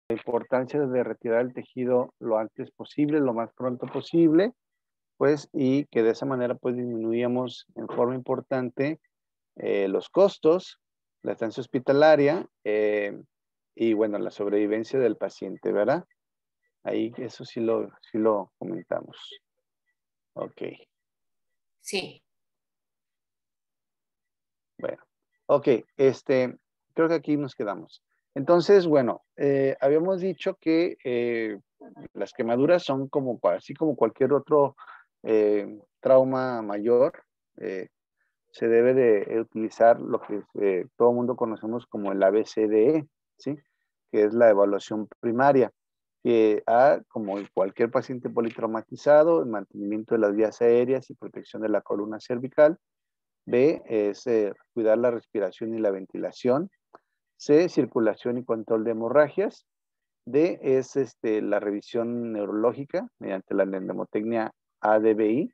La importancia de retirar el tejido lo antes posible, lo más pronto posible, pues, y que de esa manera pues disminuíamos en forma importante los costos, la estancia hospitalaria y bueno, la sobrevivencia del paciente, ¿verdad? Ahí eso sí lo comentamos. Ok, Sí. bueno. Ok, creo que aquí nos quedamos. Entonces, bueno, habíamos dicho que las quemaduras son como, así como cualquier otro trauma mayor, eh, se debe de utilizar lo que todo el mundo conocemos como el ABCDE, ¿sí? Que es la evaluación primaria, que A, como en cualquier paciente politraumatizado, el mantenimiento de las vías aéreas y protección de la columna cervical. B, es cuidar la respiración y la ventilación. C, circulación y control de hemorragias. D, es la revisión neurológica mediante la mnemotecnia ADBI,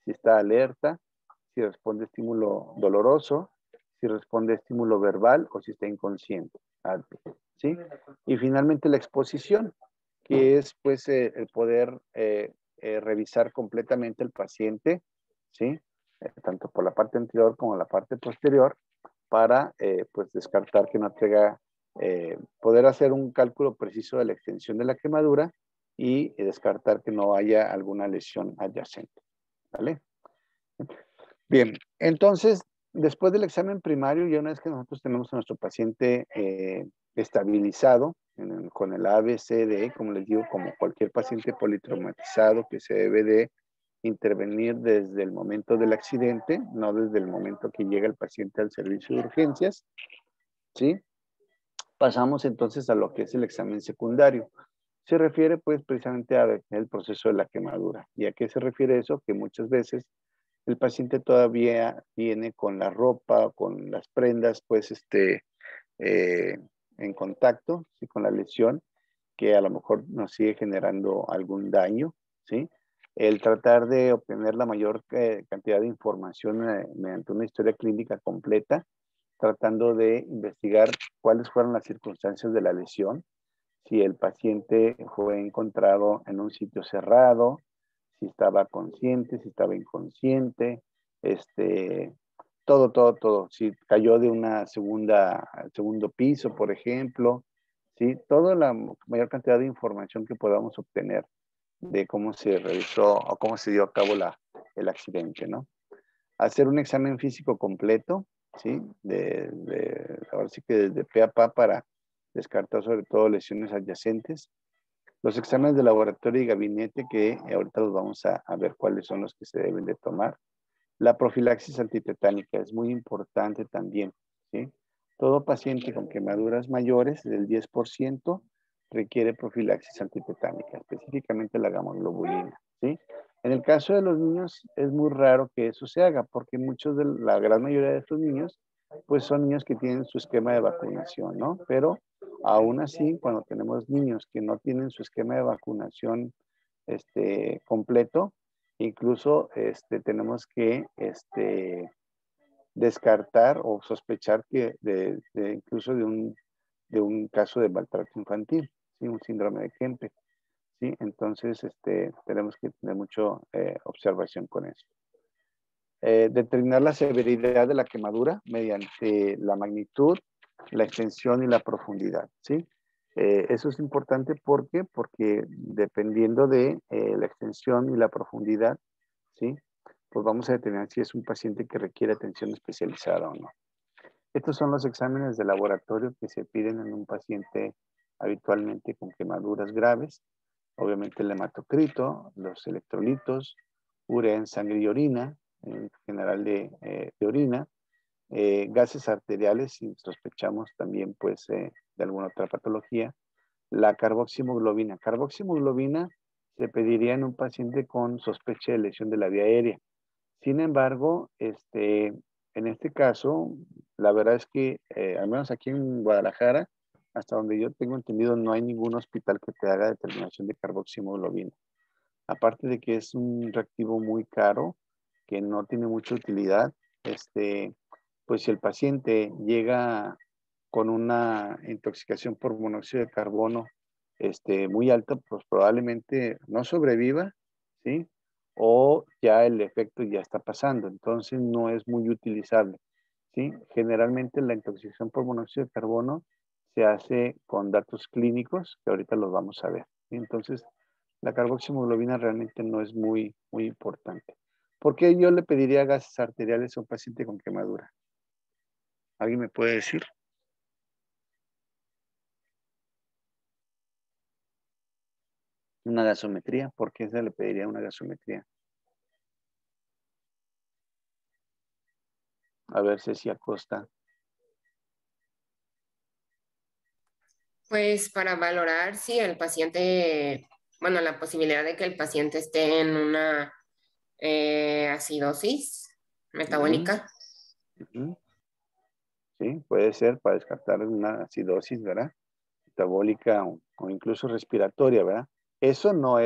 si está alerta, si responde a estímulo doloroso, si responde a estímulo verbal o si está inconsciente. ¿Sí? Y finalmente la exposición, que es pues el poder revisar completamente el paciente, ¿sí? Tanto por la parte anterior como la parte posterior, para pues descartar que no tenga, poder hacer un cálculo preciso de la extensión de la quemadura y descartar que no haya alguna lesión adyacente. ¿Vale? Bien, entonces, después del examen primario, ya una vez que nosotros tenemos a nuestro paciente estabilizado con el ABCDE, como les digo, como cualquier paciente politraumatizado que se debe de intervenir desde el momento del accidente, no desde el momento que llega el paciente al servicio de urgencias, ¿sí? Pasamos entonces a lo que es el examen secundario. Se refiere pues precisamente a el proceso de la quemadura. ¿Y a qué se refiere eso? Que muchas veces el paciente todavía viene con la ropa, con las prendas, pues, eh, en contacto, ¿sí? Con la lesión, que a lo mejor nos sigue generando algún daño, ¿sí? El tratar de obtener la mayor cantidad de información mediante una historia clínica completa, tratando de investigar cuáles fueron las circunstancias de la lesión, si el paciente fue encontrado en un sitio cerrado, si estaba consciente, si estaba inconsciente, todo. Si cayó de una segundo piso, por ejemplo, ¿sí? Toda la mayor cantidad de información que podamos obtener de cómo se realizó o cómo se dio a cabo el accidente, ¿no? Hacer un examen físico completo, ¿sí? Ahora sí que desde pe a pa para descartar sobre todo lesiones adyacentes. Los exámenes de laboratorio y gabinete que ahorita los vamos a ver cuáles son los que se deben de tomar. La profilaxis antitetánica es muy importante también, ¿sí? Todo paciente con quemaduras mayores del 10% requiere profilaxis antitetánica, específicamente la gamoglobulina, ¿sí? En el caso de los niños es muy raro que eso se haga porque la gran mayoría de estos niños pues son niños que tienen su esquema de vacunación, ¿no? Pero aún así, cuando tenemos niños que no tienen su esquema de vacunación completo, incluso tenemos que descartar o sospechar que incluso de un caso de maltrato infantil, ¿sí? Un síndrome de Kempe, ¿sí? Entonces, tenemos que tener mucha observación con eso. Determinar la severidad de la quemadura mediante la magnitud, la extensión y la profundidad, ¿sí? Eso es importante porque dependiendo de la extensión y la profundidad, ¿sí? Pues vamos a determinar si es un paciente que requiere atención especializada o no. Estos son los exámenes de laboratorio que se piden en un paciente habitualmente con quemaduras graves. Obviamente el hematocrito, los electrolitos, urea en sangre y orina, en general de orina, gases arteriales si sospechamos también pues de alguna otra patología, la carboximoglobina. Carboximoglobina se pediría en un paciente con sospecha de lesión de la vía aérea. Sin embargo, en este caso, la verdad es que, al menos aquí en Guadalajara, hasta donde yo tengo entendido, no hay ningún hospital que te haga determinación de carboximoglobina. Aparte de que es un reactivo muy caro, que no tiene mucha utilidad, pues si el paciente llega con una intoxicación por monóxido de carbono muy alta, pues probablemente no sobreviva, ¿sí? O ya el efecto ya está pasando, entonces no es muy utilizable, ¿sí? Generalmente la intoxicación por monóxido de carbono se hace con datos clínicos, que ahorita los vamos a ver, ¿sí? Entonces, la carboximoglobina realmente no es muy importante. ¿Por qué yo le pediría gases arteriales a un paciente con quemadura? ¿Alguien me puede decir? Una gasometría, ¿por qué se le pediría una gasometría? A ver, Ceci Acosta. Pues para valorar si el paciente, bueno, la posibilidad de que el paciente esté en una acidosis Ujú, metabólica. ujú. Sí, puede ser para descartar una acidosis, ¿verdad? Metabólica o incluso respiratoria, ¿verdad? Eso no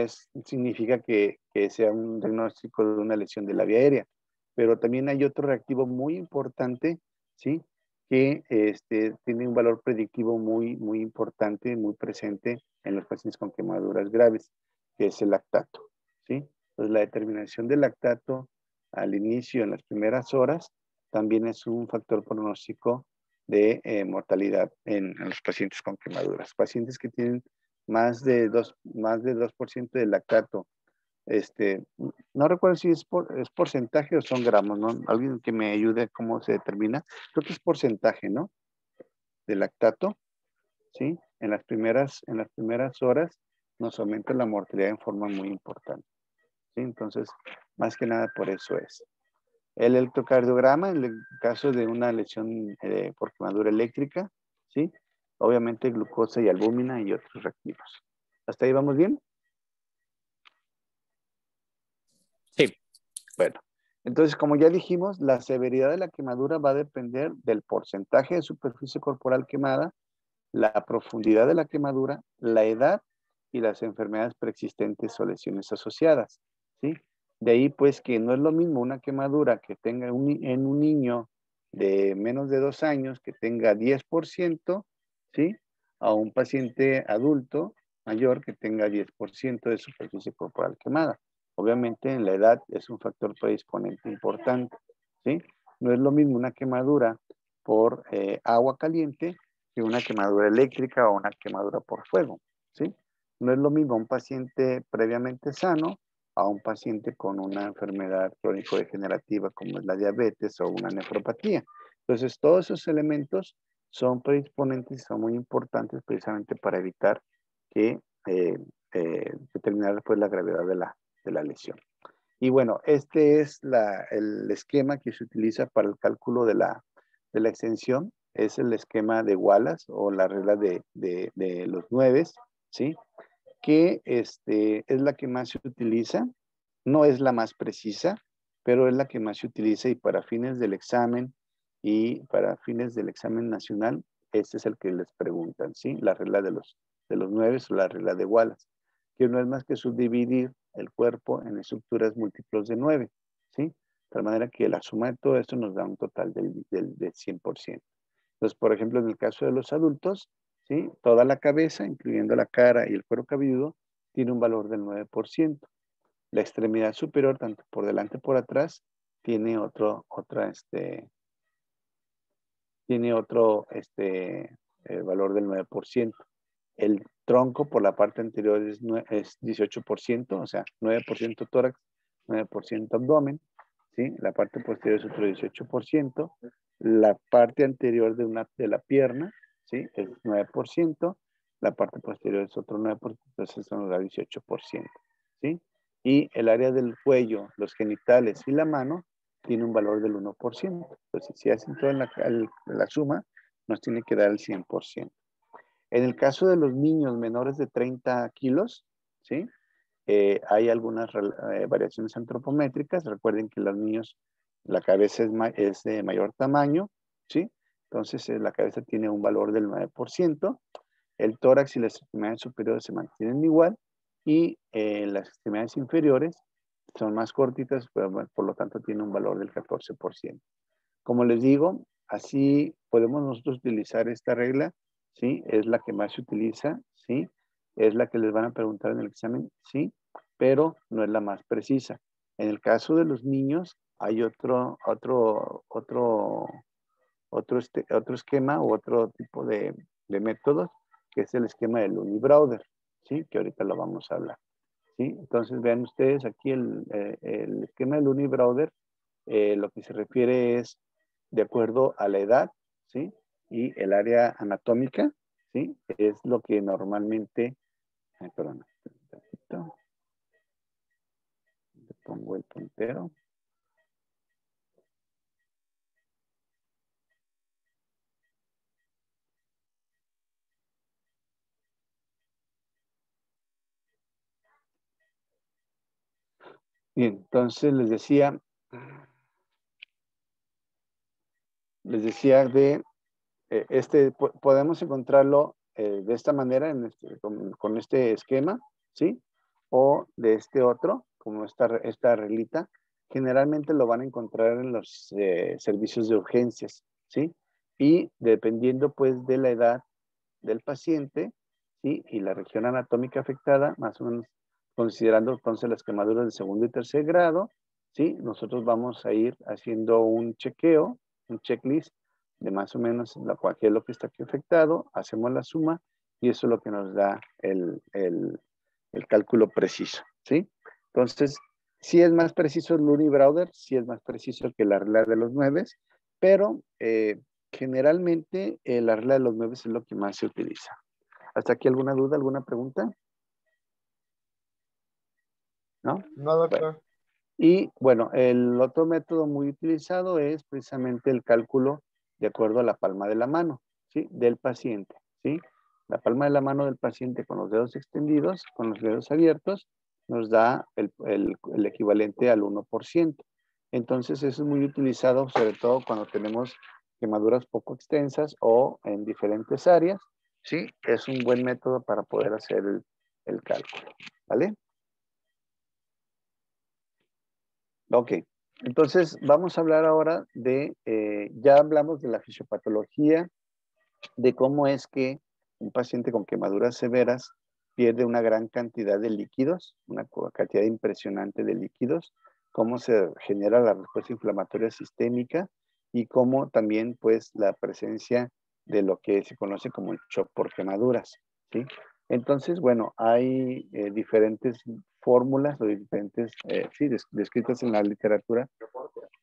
significa que sea un diagnóstico de una lesión de la vía aérea, pero también hay otro reactivo muy importante, ¿sí? Que tiene un valor predictivo muy importante, muy presente en los pacientes con quemaduras graves, que es el lactato, ¿sí? Entonces, la determinación del lactato al inicio, en las primeras horas, también es un factor pronóstico de mortalidad en los pacientes con quemaduras. Pacientes que tienen más de 2% de lactato. No recuerdo si es porcentaje o son gramos, ¿no? Alguien que me ayude a cómo se determina. Creo que es porcentaje, ¿no? De lactato, ¿sí? En las primeras horas nos aumenta la mortalidad en forma muy importante, ¿sí? Entonces, más que nada por eso es. El electrocardiograma, en el caso de una lesión por quemadura eléctrica, ¿sí? Obviamente glucosa y albúmina y otros reactivos. ¿Hasta ahí vamos bien? Sí. Bueno, entonces como ya dijimos, la severidad de la quemadura va a depender del porcentaje de superficie corporal quemada, la profundidad de la quemadura, la edad y las enfermedades preexistentes o lesiones asociadas, ¿sí? De ahí pues que no es lo mismo una quemadura que tenga en un niño de menos de 2 años que tenga 10%, ¿sí? A un paciente adulto mayor que tenga 10% de superficie corporal quemada. Obviamente en la edad es un factor predisponente importante, ¿sí? No es lo mismo una quemadura por agua caliente que una quemadura eléctrica o una quemadura por fuego, ¿sí? No es lo mismo un paciente previamente sano a un paciente con una enfermedad crónico-degenerativa como es la diabetes o una nefropatía. Entonces, todos esos elementos son predisponentes y son muy importantes precisamente para evitar que determinar después la gravedad de la lesión. Y bueno, este es el esquema que se utiliza para el cálculo de la extensión. Es el esquema de Wallace o la regla de los 9, ¿sí? Que es la que más se utiliza. No es la más precisa, pero es la que más se utiliza y para fines del examen y para fines del examen nacional, este es el que les preguntan, ¿sí? La regla de los 9 o la regla de Wallace, que no es más que subdividir el cuerpo en estructuras múltiplos de 9, ¿sí? De tal manera que la suma de todo esto nos da un total del 100%. Entonces, por ejemplo, en el caso de los adultos, ¿sí? Toda la cabeza, incluyendo la cara y el cuero cabelludo, tiene un valor del 9%. La extremidad superior, tanto por delante como por atrás, tiene otro valor del 9%. El tronco por la parte anterior es 18%, o sea, 9% tórax, 9% abdomen, ¿sí? La parte posterior es otro 18%. La parte anterior de la pierna, ¿sí? Es 9%. La parte posterior es otro 9%, entonces eso nos da 18%, ¿sí? Y el área del cuello, los genitales y la mano tiene un valor del 1%. Entonces, si hacen toda la suma, nos tiene que dar el 100%. En el caso de los niños menores de 30 kilos, ¿sí? Hay algunas variaciones antropométricas. Recuerden que los niños, la cabeza es de mayor tamaño, ¿sí? Entonces, la cabeza tiene un valor del 9%. El tórax y las extremidades superiores se mantienen igual y las extremidades inferiores son más cortitas, pero por lo tanto tienen un valor del 14%. Como les digo, así podemos nosotros utilizar esta regla, ¿sí? Es la que más se utiliza, ¿sí? es la que les van a preguntar en el examen, sí, pero no es la más precisa. En el caso de los niños, hay otro esquema u otro tipo de métodos, que es el esquema del Unibrowser, ¿sí? Que ahorita lo vamos a hablar, ¿sí? Entonces, vean ustedes aquí el esquema del Unibrowser, lo que se refiere es de acuerdo a la edad, ¿sí? Y el área anatómica, ¿sí? Es lo que normalmente, perdón, un ratito, le pongo el puntero. Bien, entonces les decía podemos encontrarlo de esta manera, con este esquema, ¿sí? O de este otro, como esta reglita. Generalmente lo van a encontrar en los servicios de urgencias, ¿sí? Y dependiendo, pues, de la edad del paciente, ¿sí? Y la región anatómica afectada, más o menos considerando entonces las quemaduras de segundo y tercer grado, ¿sí? Nosotros vamos a ir haciendo un chequeo, un checklist de más o menos qué es lo que está aquí afectado, hacemos la suma y eso es lo que nos da el cálculo preciso, ¿sí? Entonces, sí es más preciso el Unibrowser, sí es más preciso que la regla de los 9, pero generalmente la regla de los 9 es lo que más se utiliza. ¿Hasta aquí alguna duda, alguna pregunta? ¿No? No, Bueno. doctor. Y bueno, el otro método muy utilizado es precisamente el cálculo de acuerdo a la palma de la mano, ¿sí? Del paciente, ¿sí? La palma de la mano del paciente con los dedos extendidos, con los dedos abiertos, nos da el equivalente al 1%. Entonces, eso es muy utilizado, sobre todo cuando tenemos quemaduras poco extensas o en diferentes áreas, ¿sí? Es un buen método para poder hacer el cálculo, ¿vale? Ok, entonces vamos a hablar ahora ya hablamos de la fisiopatología, de cómo es que un paciente con quemaduras severas pierde una gran cantidad de líquidos, una cantidad impresionante de líquidos, cómo se genera la respuesta inflamatoria sistémica y cómo también pues la presencia de lo que se conoce como el shock por quemaduras, ¿sí? Entonces, bueno, hay diferentes fórmulas o diferentes, sí, descritas en la literatura.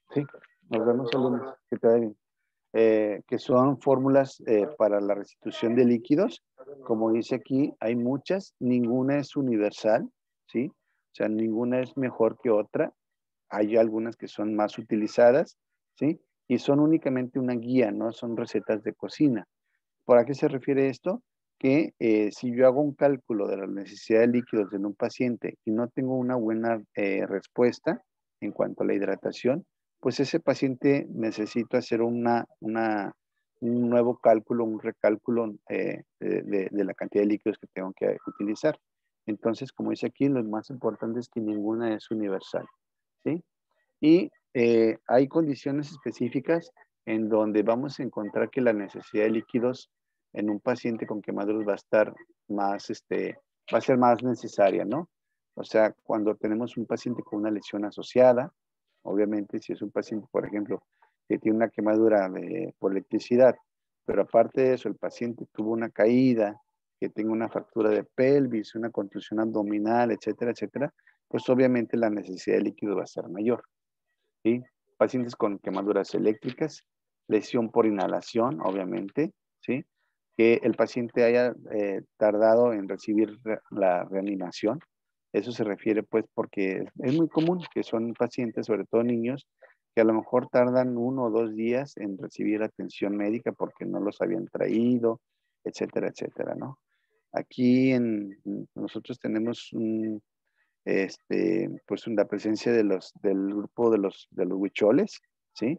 Sí, nos vemos el lunes, que te vaya bien. Que son fórmulas para la restitución de líquidos. Como dice aquí, hay muchas, ninguna es universal, ¿sí? O sea, ninguna es mejor que otra. Hay algunas que son más utilizadas, ¿sí? Y son únicamente una guía, no son recetas de cocina. ¿Por qué se refiere esto? Que si yo hago un cálculo de la necesidad de líquidos en un paciente y no tengo una buena respuesta en cuanto a la hidratación, pues ese paciente necesita hacer un nuevo cálculo, un recálculo de la cantidad de líquidos que tengo que utilizar. Entonces, como dice aquí, lo más importante es que ninguna es universal, ¿sí? Y hay condiciones específicas en donde vamos a encontrar que la necesidad de líquidos en un paciente con quemaduras va a estar más, va a ser más necesaria, ¿no? O sea, cuando tenemos un paciente con una lesión asociada, obviamente si es un paciente, por ejemplo, que tiene una quemadura por electricidad, pero aparte de eso, el paciente tuvo una caída, que tenga una fractura de pelvis, una contusión abdominal, etcétera, etcétera, pues obviamente la necesidad de líquido va a ser mayor. ¿Sí? Pacientes con quemaduras eléctricas, lesión por inhalación, obviamente, ¿sí? Que el paciente haya tardado en recibir la reanimación. Eso se refiere, pues, porque es muy común que son pacientes, sobre todo niños, que a lo mejor tardan 1 o 2 días en recibir atención médica porque no los habían traído, etcétera, etcétera, ¿no? Aquí nosotros tenemos pues la presencia del grupo de los huicholes, ¿sí?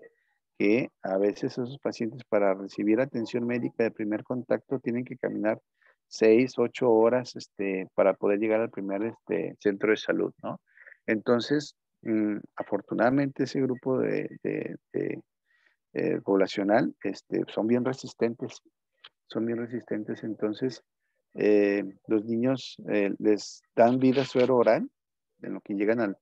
Que a veces esos pacientes para recibir atención médica de primer contacto tienen que caminar 6, 8 horas, para poder llegar al primer, centro de salud, ¿no? Entonces, afortunadamente ese grupo poblacional, son bien resistentes, entonces Los niños les dan vida suero oral en lo que llegan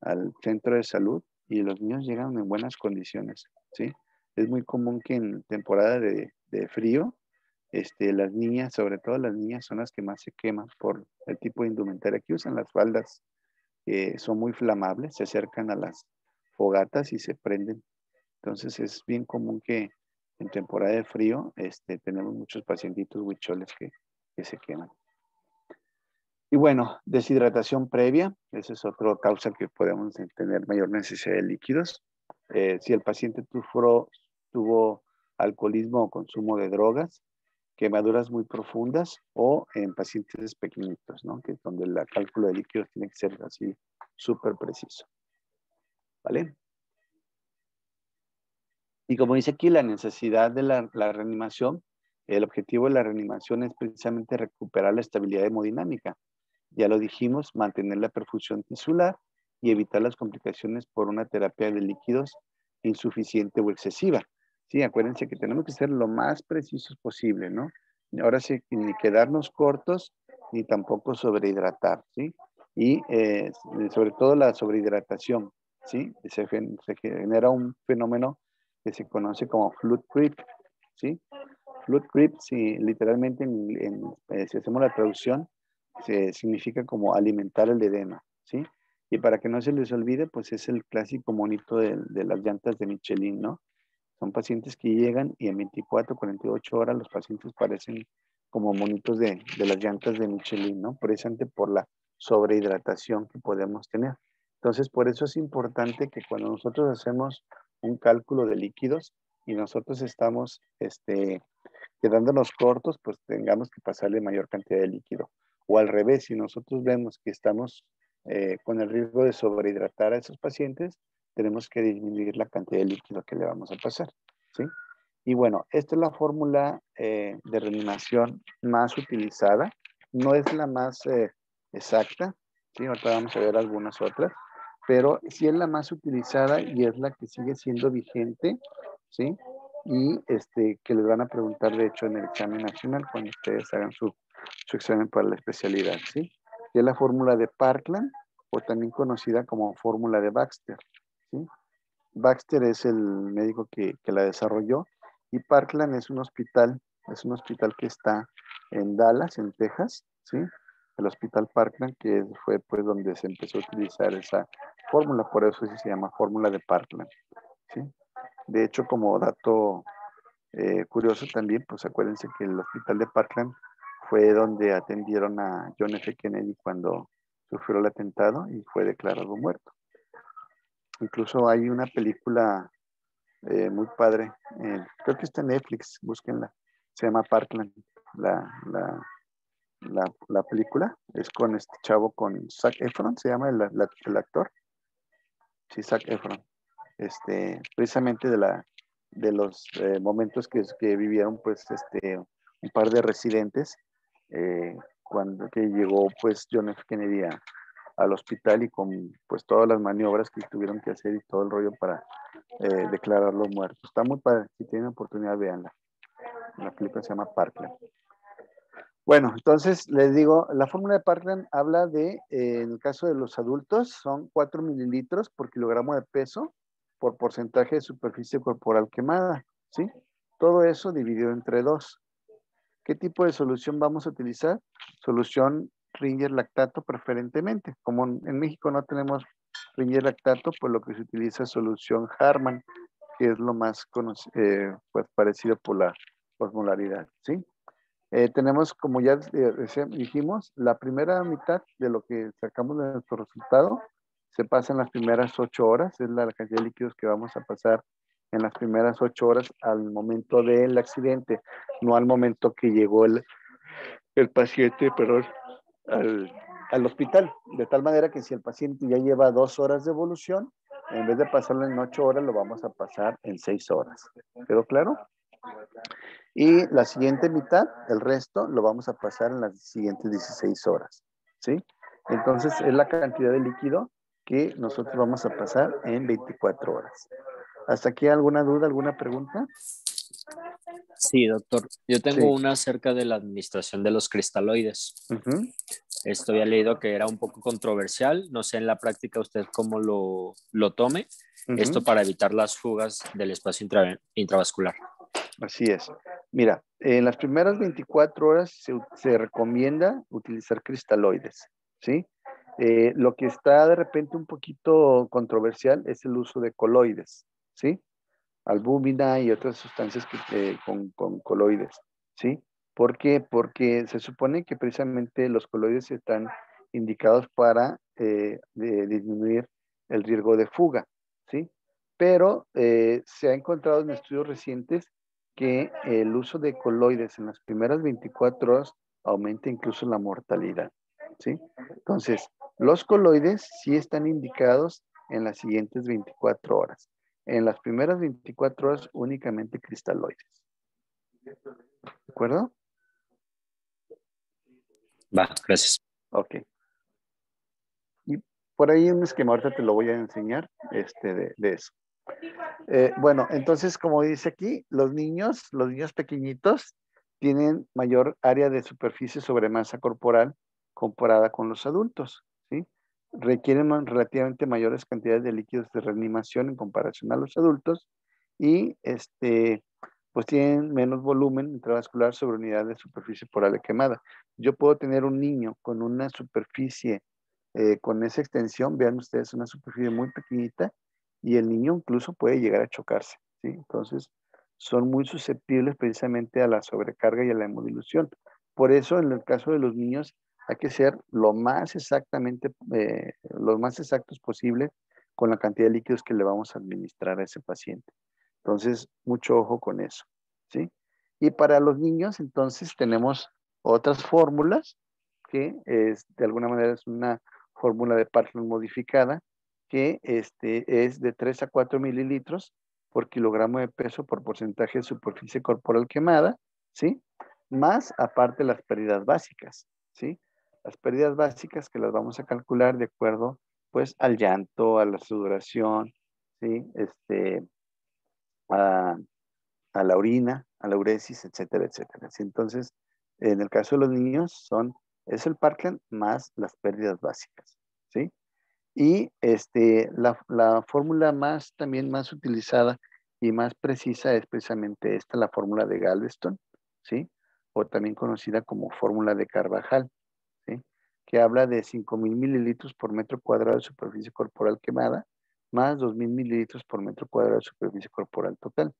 al centro de salud y los niños llegan en buenas condiciones, ¿sí? Es muy común que en temporada de frío, las niñas, sobre todo las niñas, son las que más se queman por el tipo de indumentaria que usan. Las faldas son muy flamables, se acercan a las fogatas y se prenden. Entonces es bien común que en temporada de frío tenemos muchos pacientitos huicholes que se queman. Y bueno, deshidratación previa, esa es otra causa que podemos tener mayor necesidad de líquidos. Si el paciente tuvo alcoholismo o consumo de drogas, quemaduras muy profundas o en pacientes pequeñitos, ¿no? Que es donde el cálculo de líquidos tiene que ser así súper preciso. ¿Vale? Y como dice aquí, la necesidad de la reanimación, el objetivo de la reanimación es precisamente recuperar la estabilidad hemodinámica. Ya lo dijimos, mantener la perfusión tisular y evitar las complicaciones por una terapia de líquidos insuficiente o excesiva. Sí, acuérdense que tenemos que ser lo más precisos posible, ¿no? Ahora sí, ni quedarnos cortos, ni tampoco sobrehidratar, ¿sí? Y sobre todo la sobrehidratación, ¿sí? Se genera un fenómeno que se conoce como fluid creep, ¿sí? Fluid creep, sí, literalmente si hacemos la traducción, significa como alimentar el edema, ¿sí? Y para que no se les olvide, pues es el clásico monito de las llantas de Michelin, ¿no? Son pacientes que llegan y en 24, 48 horas los pacientes parecen como monitos de las llantas de Michelin, ¿no? Precisamente por la sobrehidratación que podemos tener. Entonces, por eso es importante que cuando nosotros hacemos un cálculo de líquidos y nosotros estamos quedándonos cortos, pues tengamos que pasarle mayor cantidad de líquido. O al revés, si nosotros vemos que estamos con el riesgo de sobrehidratar a esos pacientes, tenemos que disminuir la cantidad de líquido que le vamos a pasar, ¿sí? Y bueno, esta es la fórmula de reanimación más utilizada. No es la más exacta, ¿sí? Ahorita vamos a ver algunas otras, pero sí es la más utilizada y es la que sigue siendo vigente, ¿sí? Y que les van a preguntar, de hecho, en el examen nacional cuando ustedes hagan su examen para la especialidad, ¿sí? Que es la fórmula de Parkland, o también conocida como fórmula de Baxter, ¿sí? Baxter es el médico que la desarrolló y Parkland es un hospital que está en Dallas, en Texas, ¿sí? El hospital Parkland, que fue pues donde se empezó a utilizar esa fórmula, por eso sí se llama fórmula de Parkland, ¿sí? De hecho, como dato curioso también, pues acuérdense que el hospital de Parkland fue donde atendieron a John F. Kennedy cuando sufrió el atentado y fue declarado muerto. Incluso hay una película muy padre, creo que está en Netflix, búsquenla, se llama Parkland, la, la, la película, es con este chavo, con Zac Efron, se llama el actor, sí, Zac Efron, precisamente de los momentos que vivieron pues un par de residentes cuando que llegó pues John F. Kennedy al hospital y con pues todas las maniobras que tuvieron que hacer y todo el rollo para declararlo muerto. Está muy padre, si tienen oportunidad véanla. La película se llama Parkland. Bueno, entonces les digo, la fórmula de Parkland habla de, en el caso de los adultos, son 4 mililitros por kilogramo de peso por porcentaje de superficie corporal quemada, ¿sí? Todo eso dividido entre 2. ¿Qué tipo de solución vamos a utilizar? Solución Ringer lactato preferentemente. Como en México no tenemos Ringer lactato, pues lo que se utiliza es solución Harman, que es lo más pues parecido por la osmolaridad, ¿sí? Tenemos, como ya dijimos, la primera mitad de lo que sacamos de nuestro resultado se pasa en las primeras 8 horas, es la cantidad de líquidos que vamos a pasar en las primeras 8 horas al momento del accidente, no al momento que llegó el paciente, perdón, al hospital. De tal manera que si el paciente ya lleva 2 horas de evolución, en vez de pasarlo en 8 horas, lo vamos a pasar en 6 horas. ¿Quedó claro? Y la siguiente mitad, el resto, lo vamos a pasar en las siguientes 16 horas, ¿sí? Entonces, es la cantidad de líquido que nosotros vamos a pasar en 24 horas. ¿Hasta aquí alguna duda, alguna pregunta? Sí, doctor. Yo tengo Sí. una acerca de la administración de los cristaloides. Ujú, Esto había leído que era un poco controversial. No sé en la práctica usted cómo lo tome. Esto ujú. para evitar las fugas del espacio intravascular. Así es. Mira, en las primeras 24 horas se recomienda utilizar cristaloides, ¿sí? Lo que está de repente un poquito controversial es el uso de coloides, ¿sí? Albúmina y otras sustancias con coloides, ¿sí? ¿Por qué? Porque se supone que precisamente los coloides están indicados para disminuir el riesgo de fuga, ¿sí? Pero se ha encontrado en estudios recientes que el uso de coloides en las primeras 24 horas aumenta incluso la mortalidad, ¿sí? Entonces, los coloides sí están indicados en las siguientes 24 horas. En las primeras 24 horas únicamente cristaloides. ¿De acuerdo? Va, gracias. Ok. Y por ahí un esquema, ahorita te lo voy a enseñar de eso. Bueno, entonces, como dice aquí, los niños pequeñitos tienen mayor área de superficie sobre masa corporal comparada con los adultos, ¿sí? Requieren relativamente mayores cantidades de líquidos de reanimación en comparación a los adultos y pues tienen menos volumen intravascular sobre unidad de superficie poral quemada. Yo puedo tener un niño con una superficie, con esa extensión, vean ustedes, una superficie muy pequeñita, y el niño incluso puede llegar a chocarse, ¿sí? Entonces, son muy susceptibles precisamente a la sobrecarga y a la hemodilución. Por eso, en el caso de los niños, hay que ser los más exactos posible con la cantidad de líquidos que le vamos a administrar a ese paciente. Entonces, mucho ojo con eso, ¿sí? Y para los niños, entonces, tenemos otras fórmulas que de alguna manera es una fórmula de Parkland modificada, que es de 3 a 4 mililitros por kilogramo de peso por porcentaje de superficie corporal quemada, ¿sí? Más aparte las pérdidas básicas, ¿sí? Las pérdidas básicas que las vamos a calcular de acuerdo, pues, al llanto, a la sudoración, ¿sí? A, a la orina, a la uresis, etcétera, etcétera. ¿Sí? Entonces, en el caso de los niños es el Parkland más las pérdidas básicas, ¿sí? Y la fórmula también más utilizada y más precisa es precisamente esta, la fórmula de Galveston, ¿sí? O también conocida como fórmula de Carvajal, ¿sí? Que habla de 5,000 mililitros por metro cuadrado de superficie corporal quemada, más 2,000 mililitros por metro cuadrado de superficie corporal total.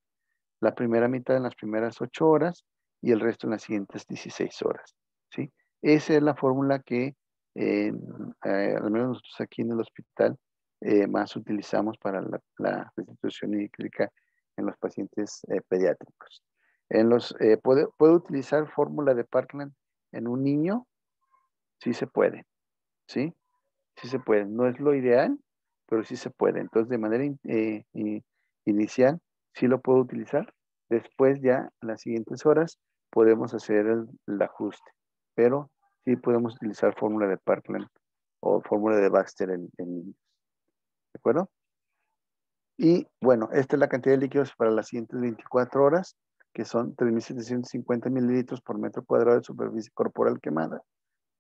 La primera mitad en las primeras 8 horas y el resto en las siguientes 16 horas, ¿sí? Esa es la fórmula que al menos nosotros aquí en el hospital más utilizamos para la restitución hídrica en los pacientes pediátricos. ¿Puedo utilizar fórmula de Parkland en un niño? Sí se puede, ¿sí? Sí se puede. No es lo ideal, pero sí se puede. Entonces, de manera inicial, sí lo puedo utilizar. Después ya, en las siguientes horas, podemos hacer el ajuste. Pero sí podemos utilizar fórmula de Parkland o fórmula de Baxter en niños. ¿De acuerdo? Y bueno, esta es la cantidad de líquidos para las siguientes 24 horas, que son 3,750 mililitros por metro cuadrado de superficie corporal quemada,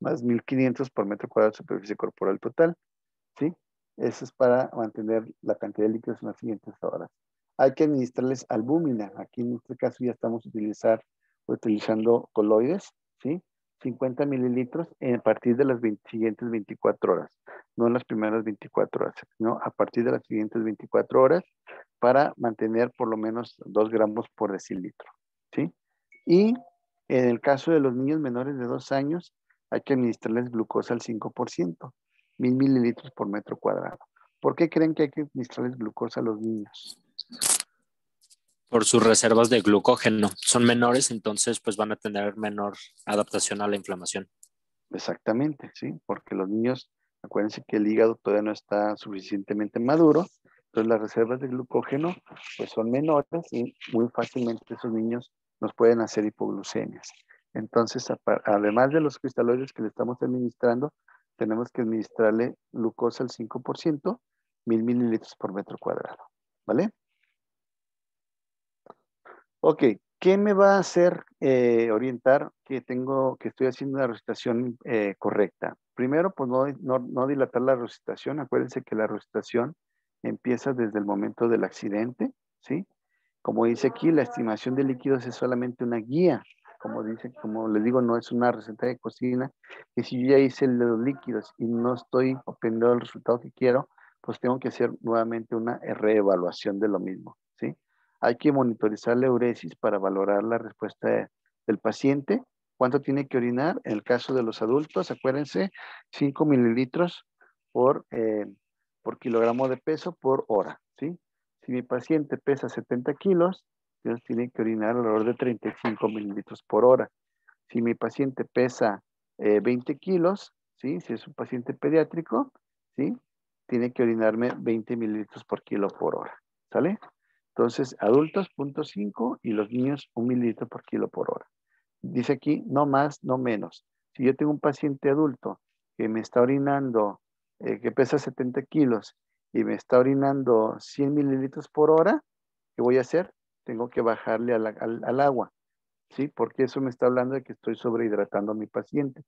más 1,500 por metro cuadrado de superficie corporal total, ¿sí? Eso es para mantener la cantidad de líquidos en las siguientes horas. Hay que administrarles albúmina. Aquí en este caso ya estamos utilizando coloides, ¿sí? 50 mililitros a partir de las siguientes 24 horas. No en las primeras 24 horas, sino a partir de las siguientes 24 horas para mantener por lo menos 2 gramos por decilitro, ¿sí? Y en el caso de los niños menores de 2 años, hay que administrarles glucosa al 5%. 1,000 mililitros por metro cuadrado. ¿Por qué creen que hay que administrarles glucosa a los niños? Por sus reservas de glucógeno. Son menores, entonces pues van a tener menor adaptación a la inflamación. Exactamente, ¿sí? Porque los niños, acuérdense que el hígado todavía no está suficientemente maduro, entonces las reservas de glucógeno pues son menores y muy fácilmente esos niños nos pueden hacer hipoglucemias. Entonces, además de los cristaloides que le estamos administrando, tenemos que administrarle glucosa al 5%, 1,000 mililitros por metro cuadrado, ¿vale? Ok, ¿Qué me va a hacer orientar que estoy haciendo una resucitación correcta? Primero, pues no dilatar la resucitación. Acuérdense que la resucitación empieza desde el momento del accidente, ¿sí? Como dice aquí, la estimación de líquidos es solamente una guía. Como les digo, no es una receta de cocina. Y si yo ya hice los líquidos y no estoy obteniendo el resultado que quiero, pues tengo que hacer nuevamente una reevaluación de lo mismo, ¿sí? Hay que monitorizar la uresis para valorar la respuesta del paciente. ¿Cuánto tiene que orinar? En el caso de los adultos, acuérdense, 5 mililitros por kilogramo de peso por hora, ¿sí? Si mi paciente pesa 70 kilos, entonces tiene que orinar alrededor de 35 mililitros por hora. Si mi paciente pesa 20 kilos, ¿sí? Si es un paciente pediátrico, ¿sí? Tiene que orinarme 20 mililitros por kilo por hora, ¿sale? Entonces, adultos, 0.5 y los niños, 1 mililitro por kilo por hora. Dice aquí, no más, no menos. Si yo tengo un paciente adulto que me está orinando, que pesa 70 kilos y me está orinando 100 mililitros por hora, ¿qué voy a hacer? Tengo que bajarle al agua, ¿sí? Porque eso me está hablando de que estoy sobrehidratando a mi paciente.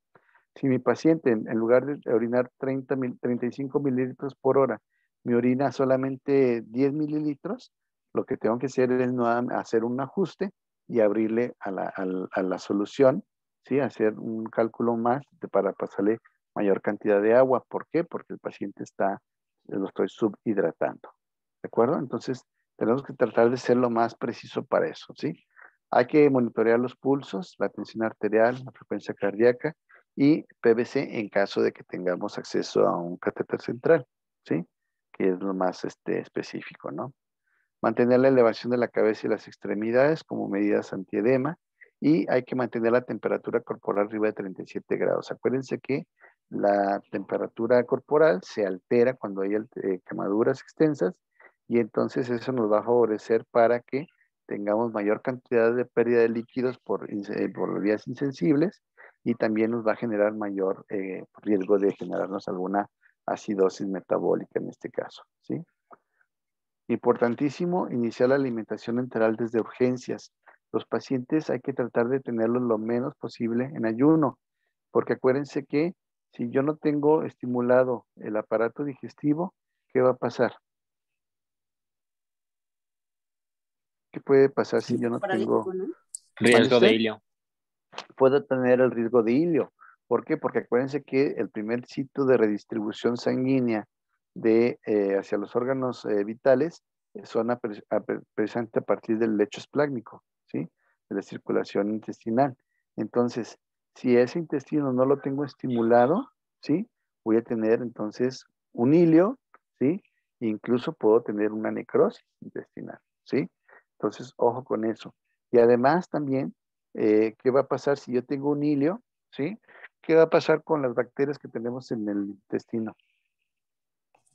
Si mi paciente, en lugar de orinar 35 mililitros por hora, me orina solamente 10 mililitros, lo que tengo que hacer es hacer un ajuste y abrirle a la solución, ¿sí? Hacer un cálculo más para pasarle mayor cantidad de agua. ¿Por qué? Porque el paciente lo estoy subhidratando. ¿De acuerdo? Entonces, tenemos que tratar de ser lo más preciso para eso, ¿sí? Hay que monitorear los pulsos, la tensión arterial, la frecuencia cardíaca y PVC en caso de que tengamos acceso a un catéter central, ¿sí? Que es lo más específico, ¿no? Mantener la elevación de la cabeza y las extremidades como medidas antiedema y hay que mantener la temperatura corporal arriba de 37 grados. Acuérdense que la temperatura corporal se altera cuando hay quemaduras extensas y entonces eso nos va a favorecer para que tengamos mayor cantidad de pérdida de líquidos por vías insensibles y también nos va a generar mayor riesgo de generarnos alguna acidosis metabólica en este caso, ¿sí? Importantísimo, iniciar la alimentación enteral desde urgencias. Los pacientes hay que tratar de tenerlos lo menos posible en ayuno, porque acuérdense que si yo no tengo estimulado el aparato digestivo, ¿qué va a pasar? ¿Qué puede pasar si yo no tengo? Paralítico, ¿no? ¿Mande Riesgo de usted? hilio. Puedo tener el riesgo de hilio. ¿Por qué? Porque acuérdense que el primer sitio de redistribución sanguínea hacia los órganos vitales son precisamente a partir del lecho esplácnico, ¿sí? De la circulación intestinal. Entonces, si ese intestino no lo tengo estimulado, ¿sí? Voy a tener entonces un hilio, ¿sí? Incluso puedo tener una necrosis intestinal, ¿sí? Entonces, ojo con eso. Y además también ¿qué va a pasar si yo tengo un hilio? ¿Sí? ¿Qué va a pasar con las bacterias que tenemos en el intestino?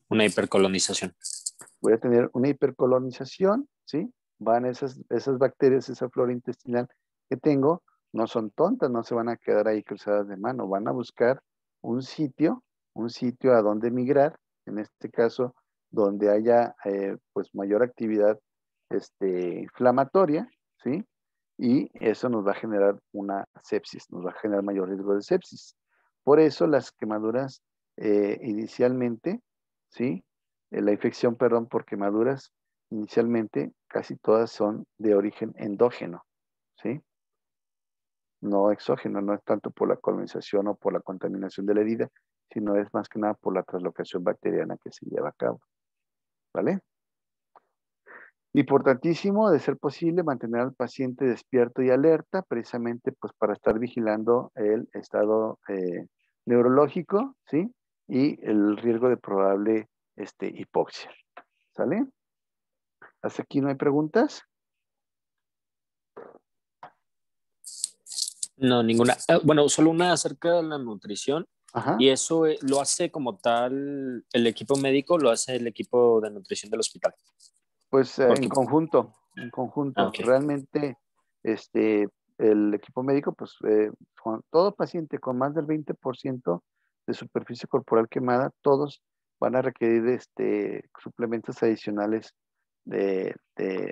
Una hipercolonización. Voy a tener una hipercolonización, ¿sí? Van esas bacterias, esa flora intestinal que tengo, no son tontas, no se van a quedar ahí cruzadas de mano, van a buscar un sitio, un sitio a donde migrar, en este caso, donde haya pues mayor actividad inflamatoria, ¿sí? Y eso nos va a generar una sepsis, nos va a generar mayor riesgo de sepsis. Por eso las quemaduras inicialmente, ¿sí? La infección, perdón, por quemaduras, inicialmente casi todas son de origen endógeno, ¿sí? No exógeno, no es tanto por la colonización o por la contaminación de la herida, sino es más que nada por la translocación bacteriana que se lleva a cabo, ¿vale? Importantísimo, de ser posible, mantener al paciente despierto y alerta, precisamente pues para estar vigilando el estado neurológico, ¿sí? Y el riesgo de probable hipoxia, ¿sale? ¿Hasta aquí no hay preguntas? No, ninguna. Bueno, solo una acerca de la nutrición. Ajá. Y eso lo hace como tal el equipo médico, lo hace el equipo de nutrición del hospital. Pues Porque, en conjunto. ok. Realmente, este, el equipo médico, pues, con todo paciente con más del 20% de superficie corporal quemada, todos van a requerir suplementos adicionales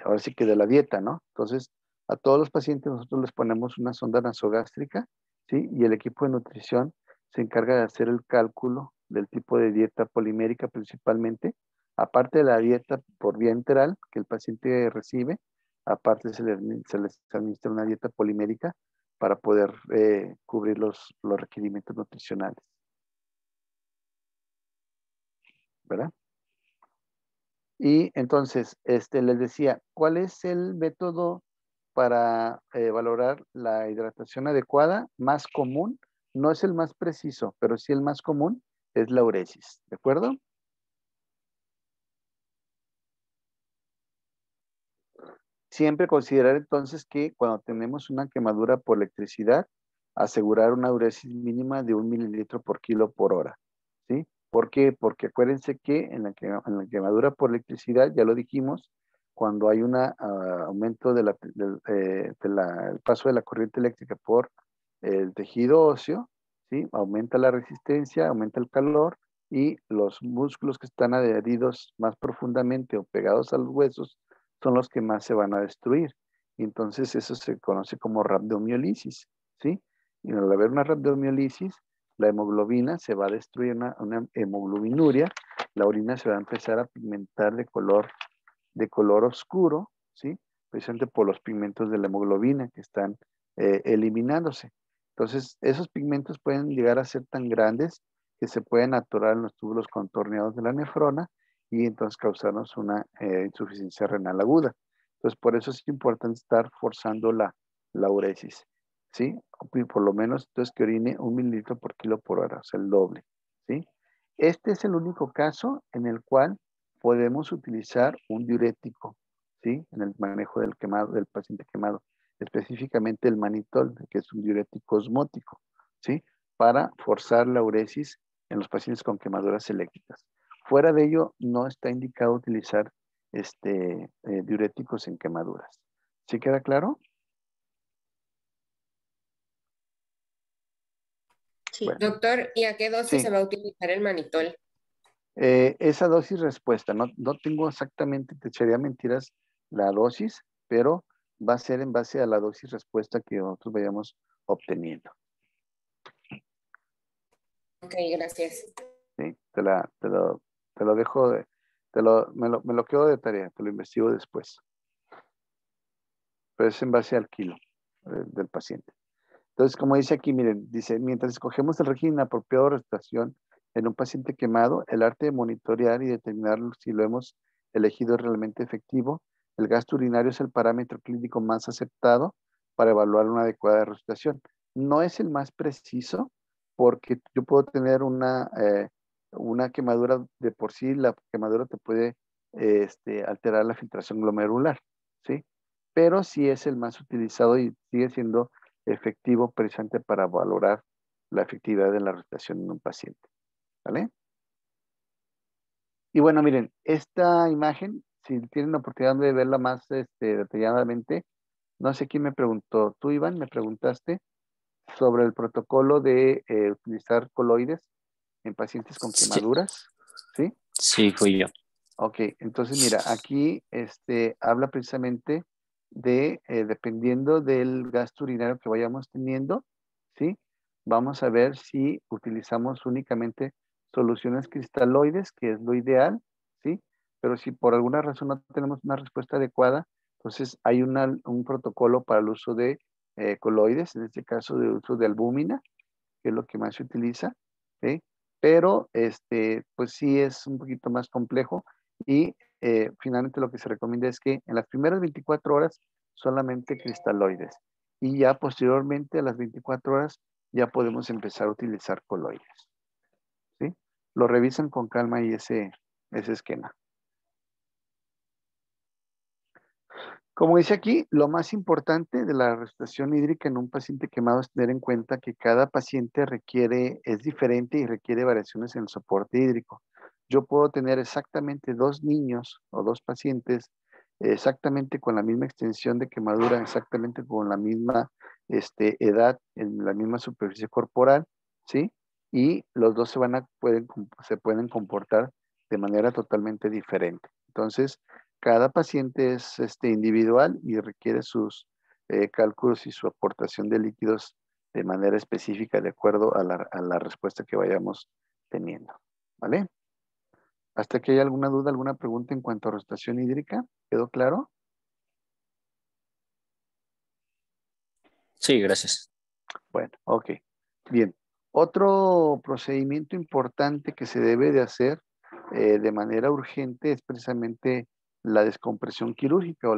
ahora sí que de la dieta, ¿no? Entonces, A todos los pacientes nosotros les ponemos una sonda nasogástrica, ¿sí? Y el equipo de nutrición se encarga de hacer el cálculo del tipo de dieta polimérica principalmente, aparte de la dieta por vía enteral que el paciente recibe, aparte se les administra una dieta polimérica para poder cubrir los requerimientos nutricionales. ¿Verdad? Y entonces, les decía, ¿cuál es el método para valorar la hidratación adecuada más común? No es el más preciso, pero sí el más común es la uresis, ¿de acuerdo? Siempre considerar entonces que cuando tenemos una quemadura por electricidad, asegurar una uresis mínima de 1 mililitro por kilo por hora, ¿sí? ¿Por qué? Porque acuérdense que en la quemadura por electricidad, ya lo dijimos, cuando hay un aumento del el paso de la corriente eléctrica por el tejido óseo, ¿sí? Aumenta la resistencia, aumenta el calor y los músculos que están adheridos más profundamente o pegados a los huesos son los que más se van a destruir. Y entonces eso se conoce como rhabdomiólisis, ¿sí? Y al haber una rhabdomiólisis, la hemoglobina se va a destruir, una hemoglobinuria, la orina se va a empezar a pigmentar de color oscuro, ¿sí? Precisamente por los pigmentos de la hemoglobina que están eliminándose. Entonces, esos pigmentos pueden llegar a ser tan grandes que se pueden atorar en los túbulos contorneados de la nefrona y entonces causarnos una insuficiencia renal aguda. Entonces, por eso es importante estar forzando la uresis, ¿sí? Y por lo menos, entonces, que orine 1 mililitro por kilo por hora, o sea, el doble, ¿sí? Este es el único caso en el cual podemos utilizar un diurético, ¿sí? En el manejo del paciente quemado, específicamente el manitol, que es un diurético osmótico, ¿sí? Para forzar la uresis en los pacientes con quemaduras eléctricas. Fuera de ello, no está indicado utilizar diuréticos en quemaduras. ¿Sí queda claro? Sí. Bueno, Doctor, ¿y a qué dosis sí. se va a utilizar el manitol? Esa dosis respuesta, no tengo exactamente, te echaría mentiras la dosis, pero va a ser en base a la dosis respuesta que nosotros vayamos obteniendo. Ok, gracias. ¿Sí? Te lo dejo, me lo quedo de tarea, te lo investigo después. Pero es en base al kilo del paciente. Entonces, como dice aquí, miren, dice, mientras escogemos el régimen apropiado de respiración en un paciente quemado, el arte de monitorear y determinar si lo hemos elegido es realmente efectivo, el gasto urinario es el parámetro clínico más aceptado para evaluar una adecuada respiración. No es el más preciso porque yo puedo tener una quemadura de por sí, la quemadura te puede alterar la filtración glomerular, ¿sí? Pero sí es el más utilizado y sigue siendo efectivo precisamente para valorar la efectividad de la respiración en un paciente. ¿Vale? Y bueno, miren, esta imagen, si tienen la oportunidad de verla más detalladamente, no sé quién me preguntó. Tú, Iván, me preguntaste sobre el protocolo de utilizar coloides en pacientes con Sí, quemaduras. ¿Sí? sí, fui yo. Ok, entonces mira, aquí habla precisamente de, dependiendo del gasto urinario que vayamos teniendo, ¿sí? Vamos a ver si utilizamos únicamente soluciones cristaloides, que es lo ideal, ¿sí? Pero si por alguna razón no tenemos una respuesta adecuada, entonces hay un protocolo para el uso de coloides, en este caso de uso de albúmina, que es lo que más se utiliza, ¿sí? Pero pues sí es un poquito más complejo y finalmente lo que se recomienda es que en las primeras 24 horas solamente cristaloides y ya posteriormente a las 24 horas ya podemos empezar a utilizar coloides, ¿sí? Lo revisan con calma y ese esquema. Como dice aquí, lo más importante de la respiración hídrica en un paciente quemado es tener en cuenta que cada paciente es diferente y requiere variaciones en el soporte hídrico. Yo puedo tener exactamente 2 niños o 2 pacientes exactamente con la misma extensión de quemadura, exactamente con la misma edad, en la misma superficie corporal, ¿sí? Y los dos se pueden comportar de manera totalmente diferente. Entonces, cada paciente es individual y requiere sus cálculos y su aportación de líquidos de manera específica de acuerdo a la respuesta que vayamos teniendo. ¿Vale? ¿Hasta aquí hay alguna duda, alguna pregunta en cuanto a rotación hídrica? ¿Quedó claro? Sí, gracias. Bueno, ok. Bien. Otro procedimiento importante que se debe de hacer de manera urgente es precisamente la descompresión quirúrgica o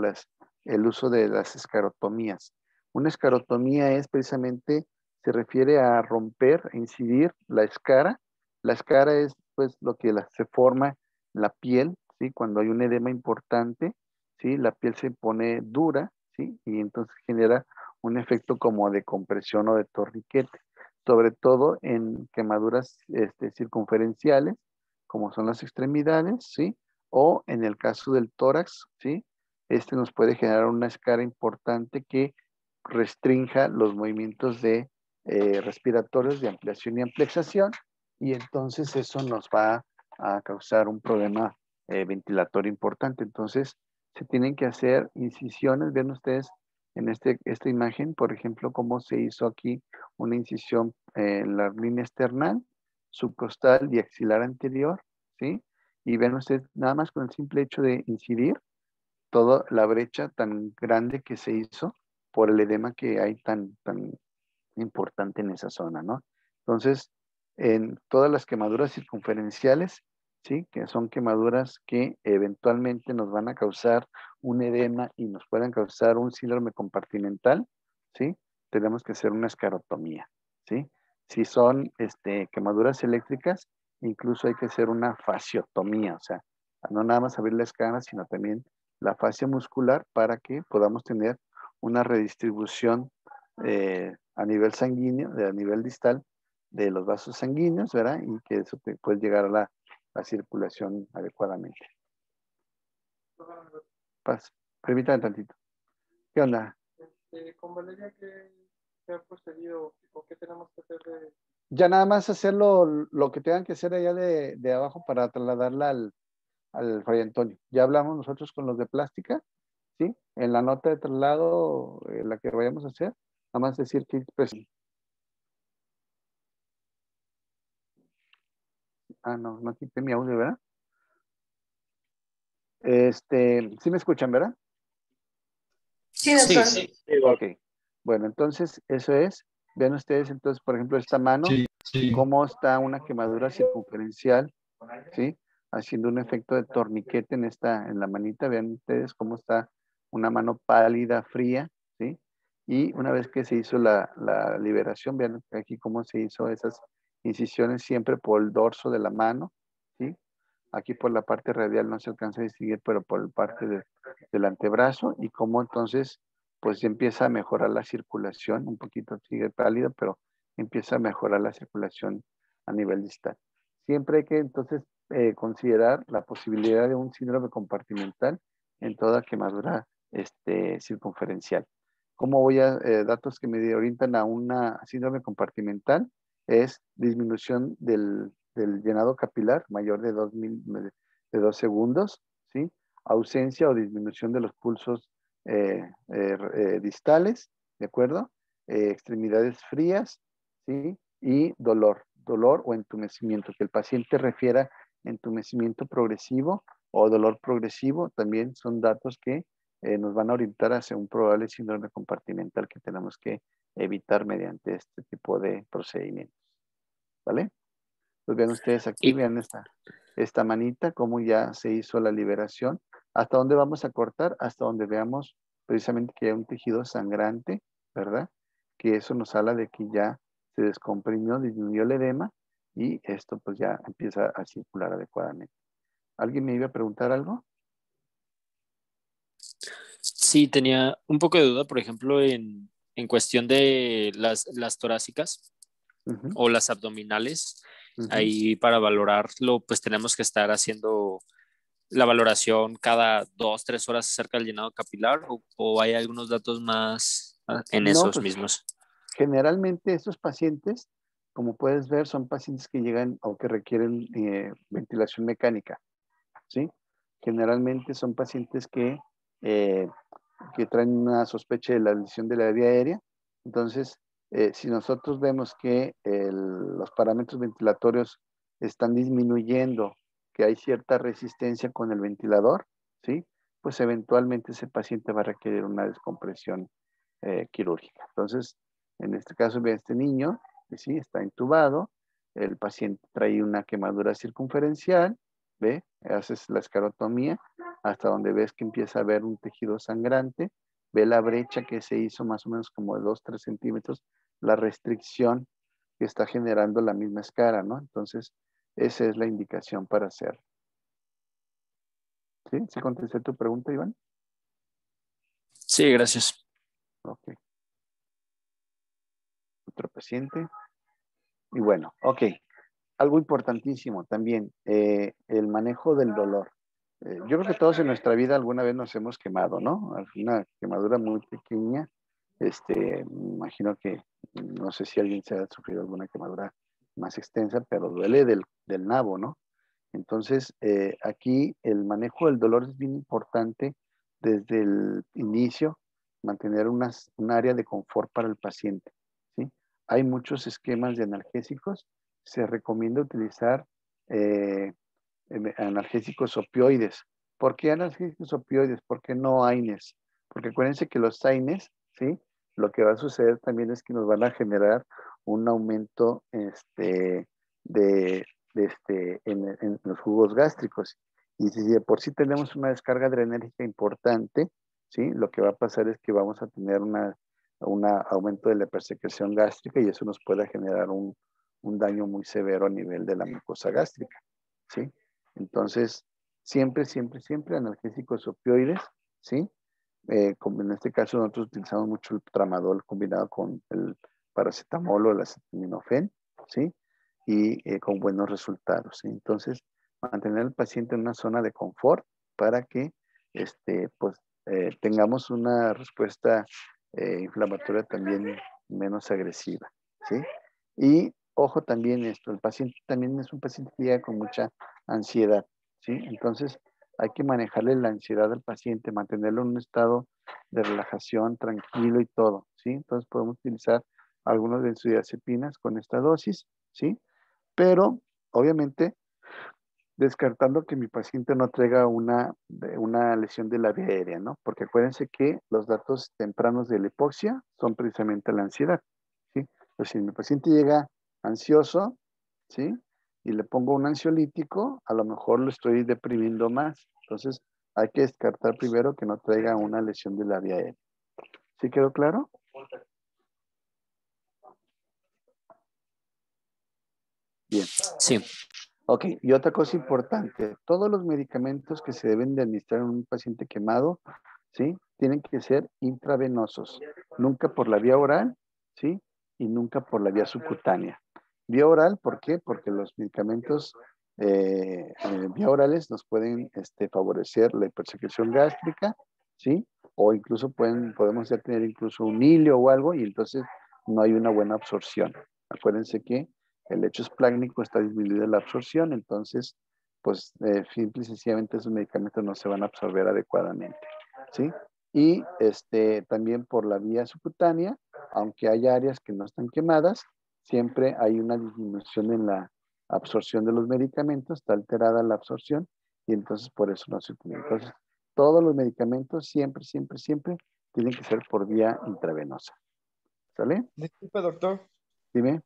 el uso de las escarotomías. Una escarotomía es precisamente, se refiere a romper, a incidir la escara. La escara es pues lo que se forma en la piel, ¿sí? Cuando hay un edema importante, ¿sí? La piel se pone dura, ¿sí? Y entonces genera un efecto como de compresión o de torniquete, sobre todo en quemaduras circunferenciales, como son las extremidades, ¿sí? O en el caso del tórax, ¿sí? Este nos puede generar una escara importante que restrinja los movimientos respiratorios de ampliación y amplexación, y entonces eso nos va a causar un problema ventilatorio importante. Entonces, se tienen que hacer incisiones, ven ustedes en esta imagen, por ejemplo, cómo se hizo aquí una incisión en la línea esternal, subcostal y axilar anterior, ¿sí? Y ven ustedes, nada más con el simple hecho de incidir, toda la brecha tan grande que se hizo por el edema que hay tan importante en esa zona, ¿no? Entonces, en todas las quemaduras circunferenciales, ¿sí? Que son quemaduras que eventualmente nos van a causar un edema y nos pueden causar un síndrome compartimental, ¿sí? Tenemos que hacer una escarotomía, ¿sí? Si son quemaduras eléctricas, incluso hay que hacer una fasciotomía, o sea, no nada más abrir la escana, sino también la fascia muscular para que podamos tener una redistribución a nivel sanguíneo, a nivel distal de los vasos sanguíneos, ¿verdad? Y que eso te puede llegar a la circulación adecuadamente. Permítame tantito. ¿Qué onda? Con Valeria, ¿qué ha procedido o qué tenemos que hacer de... Ya nada más hacerlo lo que tengan que hacer allá de abajo para trasladarla al Fray Antonio. Ya hablamos nosotros con los de plástica, ¿sí? En la nota de traslado, la que vayamos a hacer, nada más decir que no quité mi audio, ¿verdad? Sí me escuchan, ¿verdad? Sí, doctor. Sí. Ok. Bueno, entonces eso es. Vean ustedes, entonces, por ejemplo, esta mano, cómo está una quemadura circunferencial, ¿sí? Haciendo un efecto de torniquete en la manita. Vean ustedes cómo está una mano pálida, fría, ¿sí? Y una vez que se hizo la liberación, vean aquí cómo se hizo esas incisiones siempre por el dorso de la mano, ¿sí? Aquí por la parte radial no se alcanza a distinguir, pero por la parte del antebrazo, y cómo entonces pues empieza a mejorar la circulación, un poquito sigue pálido, pero empieza a mejorar la circulación a nivel distal. Siempre hay que entonces considerar la posibilidad de un síndrome compartimental en toda quemadura circunferencial. ¿Cómo datos que me orientan a una síndrome compartimental? Es disminución del llenado capilar mayor de 2 segundos, ¿sí? Ausencia o disminución de los pulsos distales, ¿de acuerdo? Extremidades frías, ¿sí? Y dolor o entumecimiento, que el paciente refiera entumecimiento progresivo o dolor progresivo, también son datos que nos van a orientar hacia un probable síndrome compartimental que tenemos que evitar mediante este tipo de procedimientos, ¿vale? Pues vean ustedes aquí, Y vean esta manita, cómo ya se hizo la liberación. ¿Hasta dónde vamos a cortar? Hasta donde veamos precisamente que hay un tejido sangrante, ¿verdad? Que eso nos habla de que ya se descomprimió, disminuyó el edema y esto pues ya empieza a circular adecuadamente. ¿Alguien me iba a preguntar algo? sí, tenía un poco de duda, por ejemplo, en cuestión de las torácicas Ujú, o las abdominales. ujú. Ahí para valorarlo, pues tenemos que estar haciendo la valoración cada 2, 3 horas acerca del llenado capilar o hay algunos datos más en No, esos pues mismos. generalmente estos pacientes, como puedes ver, son pacientes que llegan o que requieren ventilación mecánica, ¿sí? Generalmente son pacientes que que traen una sospecha de la lesión de la vía aérea. Entonces, si nosotros vemos que los parámetros ventilatorios están disminuyendo, que hay cierta resistencia con el ventilador, ¿sí? Pues eventualmente ese paciente va a requerir una descompresión quirúrgica. Entonces, en este caso, ve a este niño, que sí, está intubado, el paciente trae una quemadura circunferencial, ¿ve? Haces la escarotomía hasta donde ves que empieza a haber un tejido sangrante, ve la brecha que se hizo más o menos como de 2-3 centímetros, la restricción que está generando la misma escara, ¿no? Entonces, esa es la indicación para hacer. ¿Sí? ¿Sí contesté tu pregunta, Iván? Sí, gracias. Ok. Otro paciente. Y bueno, ok. Algo importantísimo también, el manejo del dolor. Yo creo que todos en nuestra vida alguna vez nos hemos quemado, ¿no? Una quemadura muy pequeña. Me imagino que, no sé si alguien se ha sufrido alguna quemadura más extensa, pero duele del nabo, ¿no? Entonces, aquí el manejo del dolor es bien importante desde el inicio, mantener un área de confort para el paciente, ¿sí? Hay muchos esquemas de analgésicos. Se recomienda utilizar eh, analgésicos opioides. ¿Por qué analgésicos opioides? ¿Por qué no AINES? Porque acuérdense que los AINES, ¿sí? Lo que va a suceder también es que nos van a generar un aumento de, en los jugos gástricos. Y si de por sí tenemos una descarga adrenérgica importante, ¿sí? Lo que va a pasar es que vamos a tener un aumento de la hipersecreción gástrica y eso nos puede generar un daño muy severo a nivel de la mucosa gástrica, ¿sí? Entonces, siempre, siempre, siempre analgésicos opioides, ¿sí? Como en este caso nosotros utilizamos mucho el tramadol combinado con el paracetamol o el acetaminofén, ¿sí? Y con buenos resultados, ¿sí? Entonces, mantener al paciente en una zona de confort para que pues, tengamos una respuesta inflamatoria también menos agresiva, ¿sí? Y ojo también esto, el paciente también es un paciente que llega con mucha ansiedad, ¿sí? Entonces, hay que manejarle la ansiedad al paciente, mantenerlo en un estado de relajación, tranquilo y todo, ¿sí? Entonces podemos utilizar algunas benzodiazepinas con esta dosis, ¿sí? Pero, obviamente, descartando que mi paciente no traiga una lesión de la vía aérea, ¿no? Porque acuérdense que los datos tempranos de la hipoxia son precisamente la ansiedad, ¿sí? Pues si mi paciente llega ansioso, ¿sí? Y le pongo un ansiolítico, a lo mejor lo estoy deprimiendo más. Entonces, hay que descartar primero que no traiga una lesión de la vía aérea. ¿Sí quedó claro? Bien. Sí, Ok, y otra cosa importante, todos los medicamentos que se deben de administrar en un paciente quemado, ¿sí? Tienen que ser intravenosos, nunca por la vía oral, ¿sí? Y nunca por la vía subcutánea. Vía oral, ¿por qué? Porque los medicamentos vía orales nos pueden favorecer la hipersecreción gástrica, ¿sí? O incluso podemos ya tener incluso un hilio o algo y entonces no hay una buena absorción. Acuérdense que el lecho esplácnico está disminuida la absorción, entonces, pues, simple y sencillamente esos medicamentos no se van a absorber adecuadamente, ¿sí? Y también por la vía subcutánea, aunque hay áreas que no están quemadas, siempre hay una disminución en la absorción de los medicamentos, está alterada la absorción y entonces por eso no se utiliza. Entonces, todos los medicamentos siempre, siempre, siempre tienen que ser por vía intravenosa. ¿Sale? Disculpe, doctor. Dime.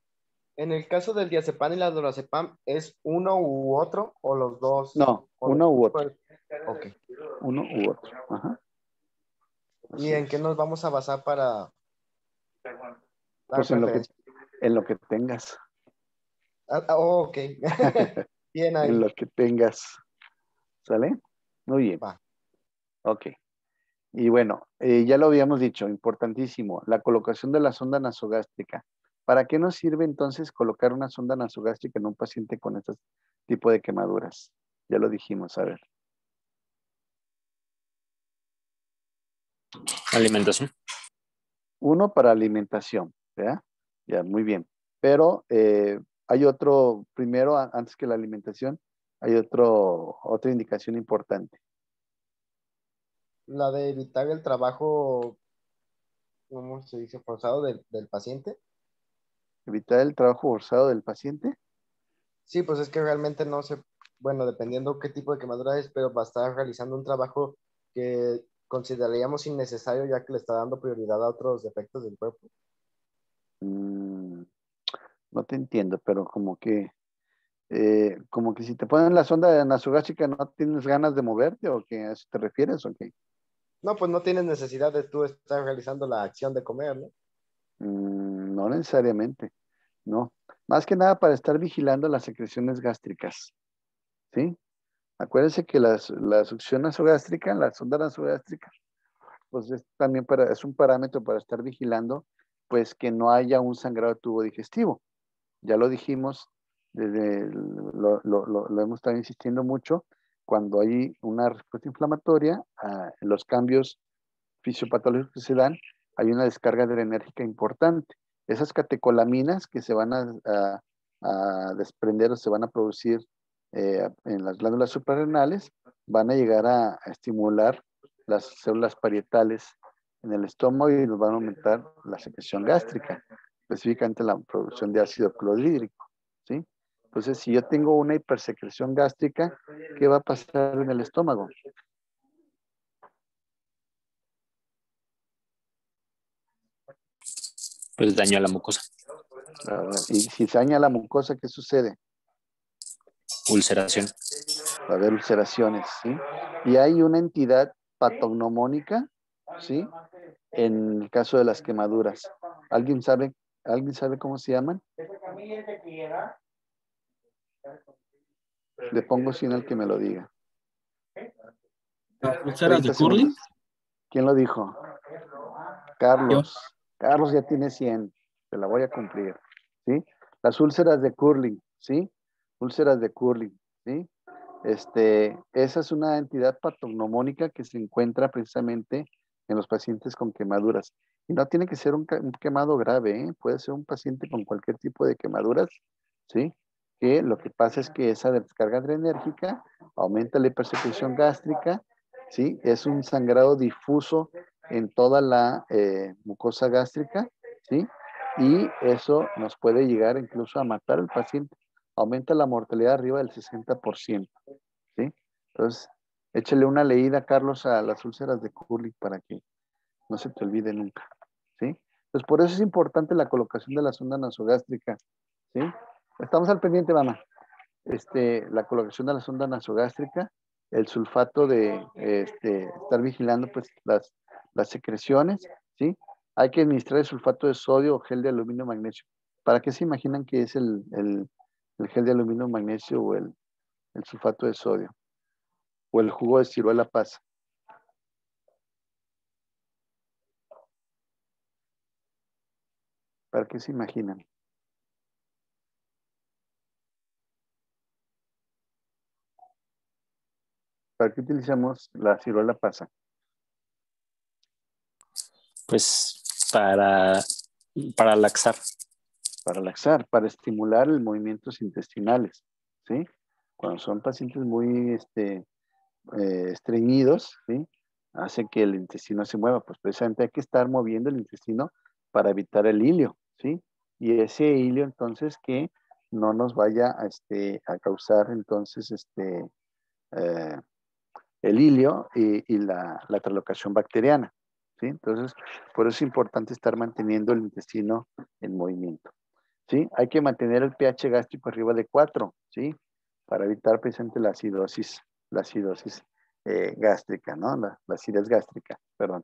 En el caso del diazepam y la lorazepam, ¿es uno u otro o los dos? No, ¿O los uno u dos otro. Ok. Uno u otro. Ajá. ¿Y Así en qué es. nos vamos a basar para dar Pues preferencia? en lo que tengas. Ok. Bien En ahí. lo que tengas. ¿Sale? Muy bien. Va. Ok. Y bueno, ya lo habíamos dicho, importantísimo, la colocación de la sonda nasogástrica. ¿Para qué nos sirve entonces colocar una sonda nasogástrica en un paciente con este tipo de quemaduras? Ya lo dijimos, a ver. alimentación. Uno para alimentación, ¿verdad? Ya, muy bien. Pero hay otro, primero, antes que la alimentación, hay otra indicación importante. La de evitar el trabajo, ¿cómo se dice? Forzado del paciente. Evitar el trabajo forzado del paciente. Sí, pues es que realmente no sé, bueno, dependiendo qué tipo de quemadura es, pero va a estar realizando un trabajo que consideraríamos innecesario ya que le está dando prioridad a otros defectos del cuerpo. Mm, no te entiendo, pero como que si te ponen la sonda nasogástrica no tienes ganas de moverte o qué, ¿a eso te refieres o qué? No, pues no tienes necesidad de tú estar realizando la acción de comer, ¿no? No necesariamente, no. Más que nada para estar vigilando las secreciones gástricas, ¿sí? Acuérdense que la succión nasogástrica, la sonda nasogástrica, pues es también es un parámetro para estar vigilando, pues que no haya un sangrado de tubo digestivo. Ya lo dijimos, lo hemos estado insistiendo mucho, cuando hay una respuesta inflamatoria, los cambios fisiopatológicos que se dan, hay una descarga adrenérgica importante. Esas catecolaminas que se van a desprender o se van a producir en las glándulas suprarrenales, van a llegar a estimular las células parietales en el estómago y nos van a aumentar la secreción gástrica, específicamente la producción de ácido clorhídrico, ¿sí? Entonces, si yo tengo una hipersecreción gástrica, ¿qué va a pasar en el estómago? Pues daño a la mucosa. Y si se daña la mucosa, ¿qué sucede? Ulceración. Va a haber ulceraciones, ¿sí? Y hay una entidad patognomónica, ¿sí? En el caso de las quemaduras. ¿Alguien sabe cómo se llaman? Le pongo sin el que me lo diga. ¿Las úlceras 30 de Curly? segundos. ¿Quién lo dijo? Yo. Carlos. Carlos ya tiene 100. Te la voy a cumplir, ¿sí? Las úlceras de Curly, ¿sí? Úlceras de Curly, ¿sí? Esa es una entidad patognomónica que se encuentra precisamente en los pacientes con quemaduras. Y no tiene que ser un quemado grave, ¿eh? Puede ser un paciente con cualquier tipo de quemaduras, ¿sí? Que lo que pasa es que esa descarga adrenérgica aumenta la hipersecreción gástrica, ¿sí? Es un sangrado difuso en toda la mucosa gástrica, ¿sí? Y eso nos puede llegar incluso a matar al paciente. Aumenta la mortalidad arriba del 60%. ¿Sí? Entonces, échale una leída, Carlos, a las úlceras de Curly para que no se te olvide nunca, ¿sí? Entonces, por eso es importante la colocación de la sonda nasogástrica, ¿sí? Estamos al pendiente, mamá. La colocación de la sonda nasogástrica, el sulfato de estar vigilando pues las secreciones, ¿sí? Hay que administrar el sulfato de sodio o gel de aluminio magnesio. ¿Para qué se imaginan que es el gel de aluminio magnesio o el sulfato de sodio? O el jugo de ciruela pasa. ¿Para qué se imaginan? ¿Para qué utilizamos la ciruela pasa? Pues para laxar. Para laxar, para estimular los movimientos intestinales, ¿sí? Cuando son pacientes muy estreñidos, ¿sí? Hace que el intestino se mueva, pues precisamente hay que estar moviendo el intestino para evitar el ilio, ¿sí? Y ese ilio entonces que no nos vaya a causar entonces eh, el ilio y la translocación bacteriana, ¿sí? Entonces, por eso es importante estar manteniendo el intestino en movimiento, ¿sí? Hay que mantener el pH gástrico arriba de 4, ¿sí? Para evitar precisamente la acidosis gástrica, ¿no? La acidez gástrica, perdón.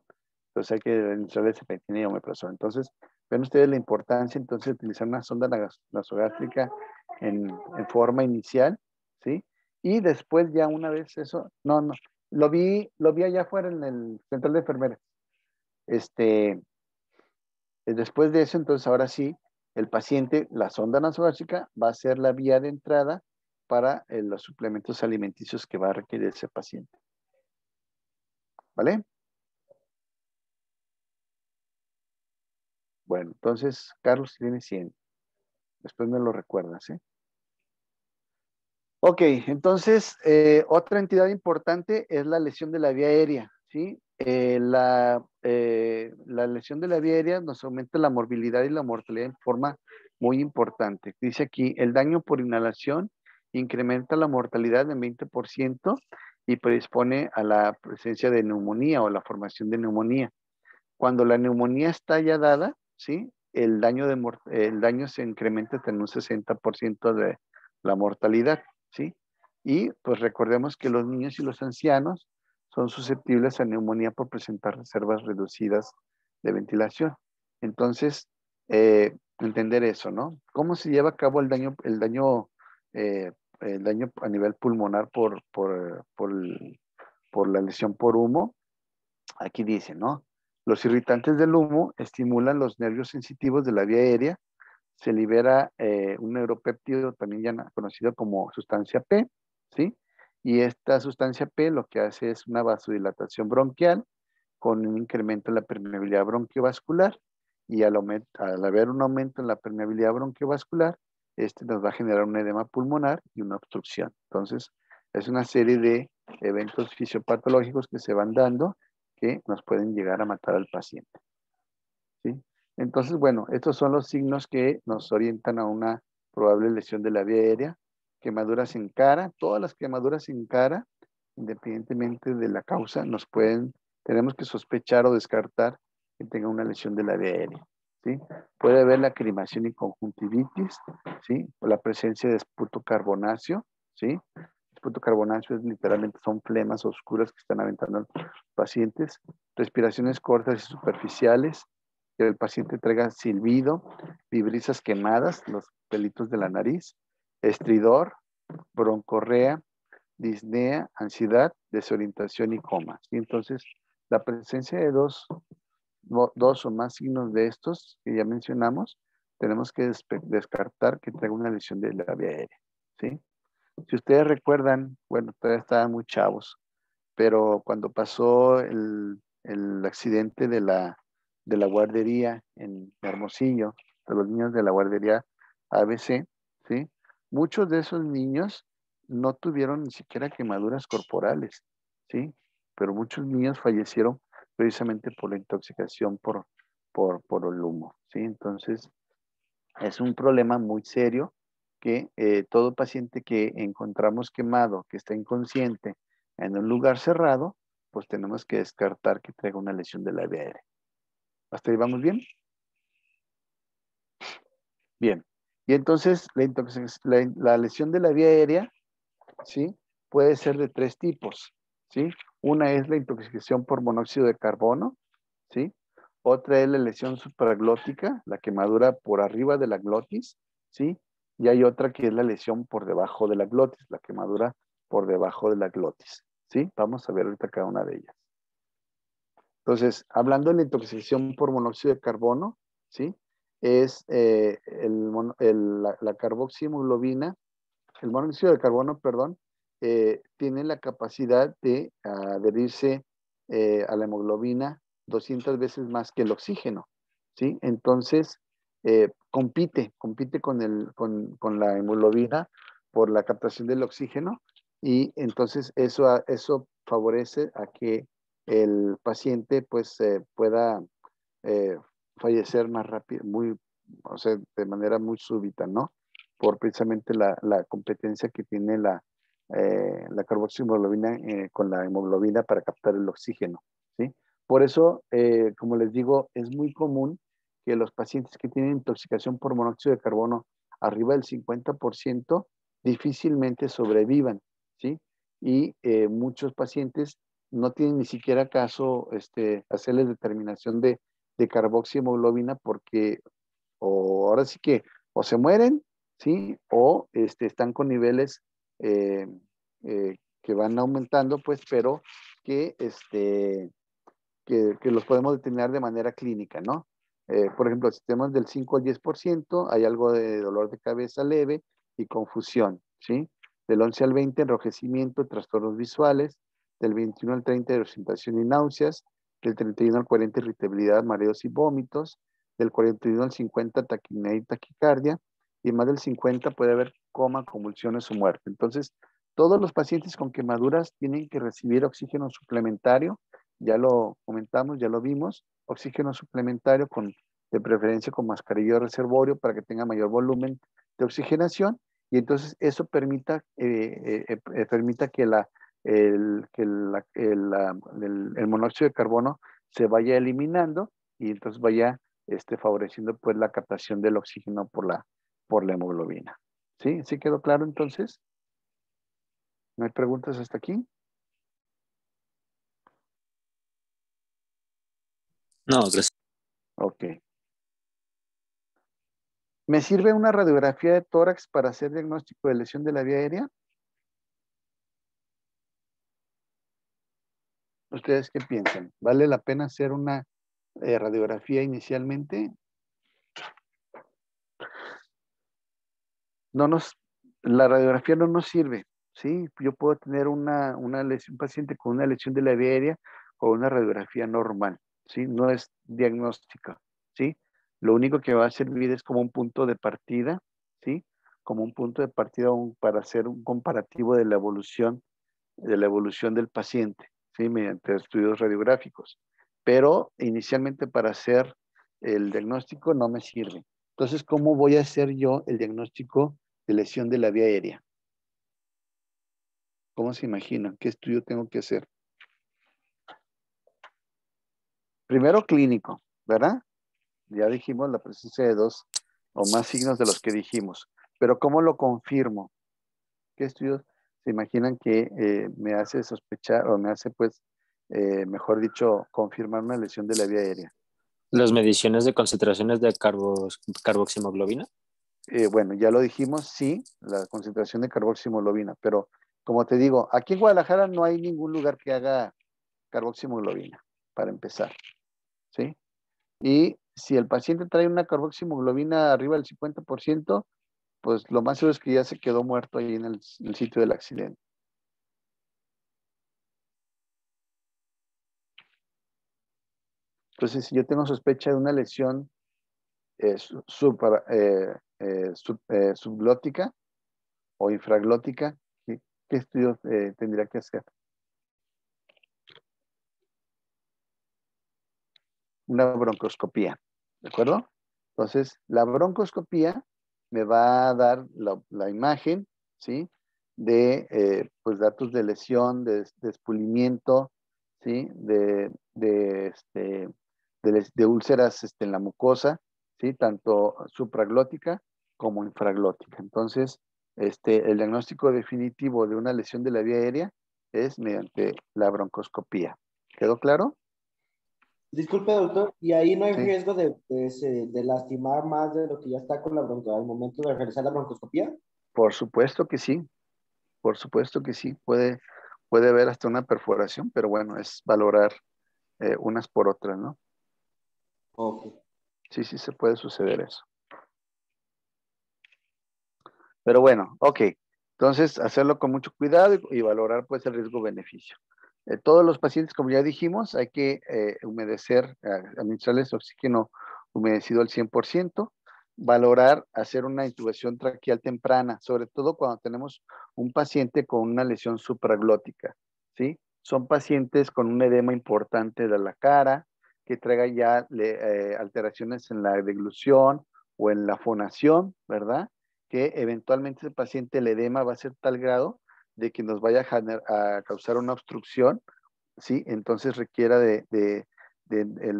Entonces hay que administrar ese serpentina y omeprazol. Entonces, ven ustedes la importancia entonces de utilizar una sonda nasogástrica en forma inicial, ¿sí? Y después ya una vez eso, no, lo vi allá afuera en el central de enfermeras. Después de eso, entonces ahora sí, el paciente, la sonda nasogástrica va a ser la vía de entrada para los suplementos alimenticios que va a requerir ese paciente. ¿Vale? Bueno, entonces, Carlos tiene 100. Después me lo recuerdas, ¿eh? Ok, entonces, otra entidad importante es la lesión de la vía aérea, ¿sí? la lesión de la vía aérea nos aumenta la morbilidad y la mortalidad en forma muy importante. Dice aquí, el daño por inhalación incrementa la mortalidad en 20% y predispone a la presencia de neumonía o la formación de neumonía. Cuando la neumonía está ya dada, ¿sí? El daño se incrementa hasta en un 60% de la mortalidad, ¿sí? Y pues recordemos que los niños y los ancianos son susceptibles a neumonía por presentar reservas reducidas de ventilación. Entonces, entender eso, ¿no? ¿Cómo se lleva a cabo eh, el daño a nivel pulmonar por la lesión por humo? Aquí dice, ¿no? Los irritantes del humo estimulan los nervios sensitivos de la vía aérea. Se libera un neuropéptido también ya conocido como sustancia P, ¿sí? Y esta sustancia P lo que hace es una vasodilatación bronquial con un incremento en la permeabilidad bronquiovascular y al haber un aumento en la permeabilidad bronquiovascular, este nos va a generar un edema pulmonar y una obstrucción. Entonces, es una serie de eventos fisiopatológicos que se van dando que nos pueden llegar a matar al paciente, ¿sí? Entonces, bueno, estos son los signos que nos orientan a una probable lesión de la vía aérea. Quemaduras en cara, todas las quemaduras en cara, independientemente de la causa, tenemos que sospechar o descartar que tenga una lesión de la vía aérea, ¿sí? Puede haber lacrimación y conjuntivitis, ¿sí? O la presencia de esputo carbonáceo, ¿sí? Esputo carbonáceo es literalmente son flemas oscuras que están aventando los pacientes, respiraciones cortas y superficiales, que el paciente traiga silbido, vibrisas quemadas, los pelitos de la nariz, estridor, broncorrea, disnea, ansiedad, desorientación y coma. ¿Sí? Entonces, la presencia de dos o más signos de estos que ya mencionamos, tenemos que descartar que traiga una lesión de la vía aérea. ¿Sí? Si ustedes recuerdan, bueno, todavía estaban muy chavos, pero cuando pasó el accidente de la guardería en Hermosillo, de los niños de la guardería ABC, ¿sí? Muchos de esos niños no tuvieron ni siquiera quemaduras corporales, ¿sí? Pero muchos niños fallecieron precisamente por la intoxicación por el humo, ¿sí? Entonces, es un problema muy serio que todo paciente que encontramos quemado, que está inconsciente en un lugar cerrado, pues tenemos que descartar que traiga una lesión de la vía aérea. ¿Hasta ahí vamos bien? Bien. Y entonces la lesión de la vía aérea, ¿sí? Puede ser de 3 tipos, ¿sí? Una es la intoxicación por monóxido de carbono, ¿sí? Otra es la lesión supraglótica, la quemadura por arriba de la glotis, ¿sí? Y hay otra que es la lesión por debajo de la glotis, la quemadura por debajo de la glotis, ¿sí? Vamos a ver ahorita cada una de ellas. Entonces, hablando de la intoxicación por monóxido de carbono, ¿sí? Es la carboxihemoglobina, el monóxido de carbono, perdón, tiene la capacidad de adherirse a la hemoglobina 200 veces más que el oxígeno, ¿sí? Entonces, compite con la hemoglobina por la captación del oxígeno y entonces eso favorece a que el paciente pues pueda eh, fallecer más rápido, o sea, de manera muy súbita, ¿no? Por precisamente la competencia que tiene la carboxihemoglobina con la hemoglobina para captar el oxígeno, ¿sí? Por eso, como les digo, es muy común que los pacientes que tienen intoxicación por monóxido de carbono arriba del 50% difícilmente sobrevivan, ¿sí? Y muchos pacientes no tienen ni siquiera caso hacerles determinación de carboxihemoglobina porque o ahora sí que o se mueren, ¿sí? O están con niveles que van aumentando, pues, pero que, que los podemos determinar de manera clínica, ¿no? Por ejemplo, si tenemos del 5 al 10%, hay algo de dolor de cabeza leve y confusión, ¿sí? Del 11 al 20, enrojecimiento, trastornos visuales. Del 21 al 30, desorientación y náuseas. Del 31 al 40, irritabilidad, mareos y vómitos. Del 41 al 50, taquipnea y taquicardia. Y más del 50 puede haber coma, convulsiones o muerte. Entonces, todos los pacientes con quemaduras tienen que recibir oxígeno suplementario ya lo comentamos, ya lo vimos, oxígeno suplementario de preferencia con mascarilla de reservorio para que tenga mayor volumen de oxigenación y entonces eso permita que el monóxido de carbono se vaya eliminando y entonces vaya favoreciendo pues la captación del oxígeno por la hemoglobina. ¿Sí? ¿Sí quedó claro entonces? ¿No hay preguntas hasta aquí? No, gracias. Ok. ¿Me sirve una radiografía de tórax para hacer diagnóstico de lesión de la vía aérea? ¿Ustedes qué piensan? ¿Vale la pena hacer una radiografía inicialmente? La radiografía no nos sirve, ¿sí? Yo puedo tener un paciente con una lesión de la vía aérea o una radiografía normal, ¿sí? No es diagnóstica, ¿sí? Lo único que va a servir es como un punto de partida, ¿sí? Como un punto de partida para hacer un comparativo de la evolución del paciente, ¿sí? Mediante estudios radiográficos. Pero inicialmente para hacer el diagnóstico no me sirve. Entonces, ¿cómo voy a hacer yo el diagnóstico de lesión de la vía aérea? ¿Cómo se imaginan? ¿Qué estudio tengo que hacer? Primero clínico, ¿verdad? Ya dijimos la presencia de 2 o más signos de los que dijimos. Pero ¿cómo lo confirmo? ¿Qué estudios se imaginan que me hace sospechar o me hace, pues, mejor dicho, confirmar una lesión de la vía aérea? Las mediciones de concentraciones de carboximoglobina. Bueno, ya lo dijimos, sí, la concentración de carboximoglobina, pero como te digo, aquí en Guadalajara no hay ningún lugar que haga carboximoglobina, para empezar, ¿sí? Y si el paciente trae una carboximoglobina arriba del 50%, pues lo más seguro es que ya se quedó muerto ahí en el sitio del accidente. Entonces, si yo tengo sospecha de una lesión subglótica o infraglótica, ¿qué estudio tendría que hacer? Una broncoscopía, ¿de acuerdo? Entonces, la broncoscopía me va a dar la imagen, ¿sí? De, pues, datos de lesión, de expulimiento, ¿sí? De úlceras en la mucosa, ¿sí? Tanto supraglótica como infraglótica. Entonces, el diagnóstico definitivo de una lesión de la vía aérea es mediante la broncoscopía. ¿Quedó claro? Disculpe, doctor, ¿y ahí no hay Sí. riesgo de lastimar más de lo que ya está con la bronca al momento de realizar la broncoscopía? Por supuesto que sí, por supuesto que sí. Puede haber hasta una perforación, pero bueno, es valorar unas por otras, ¿no? Ok. Sí, sí se puede suceder eso. Pero bueno, ok. Entonces, hacerlo con mucho cuidado y valorar pues el riesgo-beneficio. Todos los pacientes, como ya dijimos, hay que humedecer, administrarles oxígeno humedecido al 100%, valorar hacer una intubación traqueal temprana, sobre todo cuando tenemos un paciente con una lesión supraglótica, ¿sí? Son pacientes con un edema importante de la cara, que traiga ya alteraciones en la deglución o en la fonación, ¿verdad? Que eventualmente el paciente, el edema va a ser tal grado de que nos vaya a causar una obstrucción, ¿sí? Entonces requiera en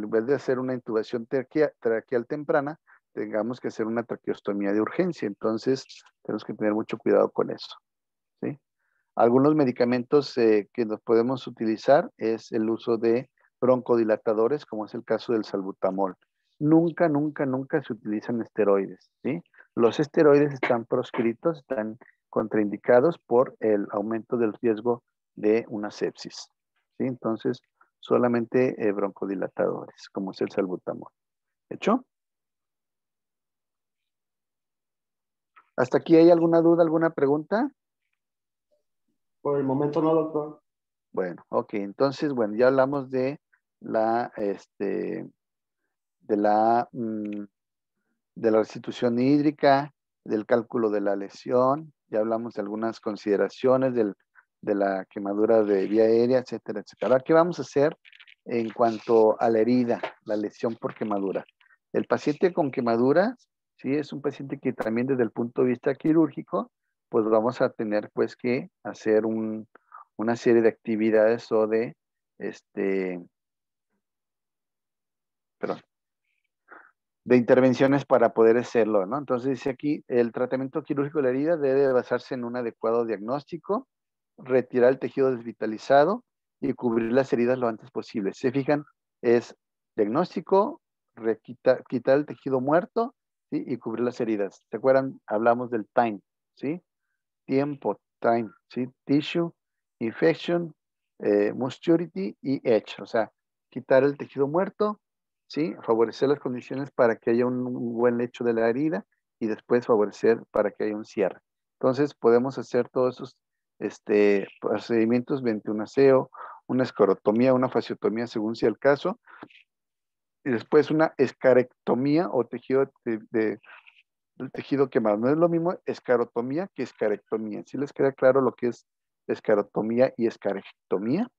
vez de hacer una intubación traqueal temprana, tengamos que hacer una traqueostomía de urgencia. Entonces, tenemos que tener mucho cuidado con eso, ¿sí? Algunos medicamentos que nos podemos utilizar es el uso de broncodilatadores, como es el caso del salbutamol. Nunca, nunca, nunca se utilizan esteroides, ¿sí? Los esteroides están proscritos, están contraindicados por el aumento del riesgo de una sepsis, ¿sí? Entonces, solamente broncodilatadores, como es el salbutamol. ¿Hecho? ¿Hasta aquí hay alguna duda, alguna pregunta? Por el momento no, doctor. Bueno, ok, entonces, bueno, ya hablamos la, este, de la, mm, de la restitución hídrica, del cálculo de la lesión, ya hablamos de algunas consideraciones de la quemadura de vía aérea, etcétera, etcétera. Ahora, ¿qué vamos a hacer en cuanto a la herida, la lesión por quemadura. El paciente con quemadura, sí, es un paciente que también desde el punto de vista quirúrgico, pues vamos a tener pues que hacer una serie de actividades o de, perdón, de intervenciones para poder hacerlo, ¿no? Entonces dice aquí, el tratamiento quirúrgico de la herida debe basarse en un adecuado diagnóstico, retirar el tejido desvitalizado y cubrir las heridas lo antes posible. ¿Se fijan? Es diagnóstico, quitar el tejido muerto, ¿sí? Y cubrir las heridas. ¿Se acuerdan? Hablamos del time, ¿sí? Tiempo, time, ¿sí? Tissue, infection, moisturity y edge. O sea, quitar el tejido muerto, ¿sí? Favorecer las condiciones para que haya un buen lecho de la herida y después favorecer para que haya un cierre. Entonces, podemos hacer todos esos procedimientos mediante un aseo, una esclerotomía, una fasciotomía, según sea el caso, y después una escarectomía o tejido del tejido quemado. No es lo mismo escarotomía que escarectomía. ¿Sí les queda claro lo que es escarotomía y escarectomía?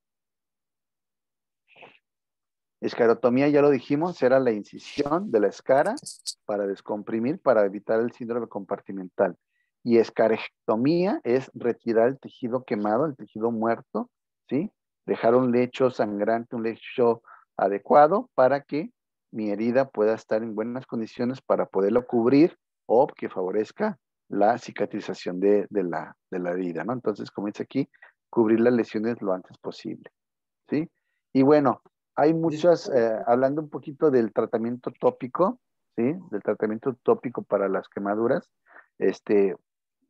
Escarotomía, ya lo dijimos, era la incisión de la escara para descomprimir, para evitar el síndrome compartimental. Y escarectomía es retirar el tejido quemado, el tejido muerto, ¿sí? Dejar un lecho sangrante, un lecho adecuado para que mi herida pueda estar en buenas condiciones para poderlo cubrir o que favorezca la cicatrización de la herida, ¿no? Entonces, como dice aquí, cubrir las lesiones lo antes posible, ¿sí? Y bueno, hay muchas, hablando un poquito del tratamiento tópico, ¿sí? Del tratamiento tópico para las quemaduras,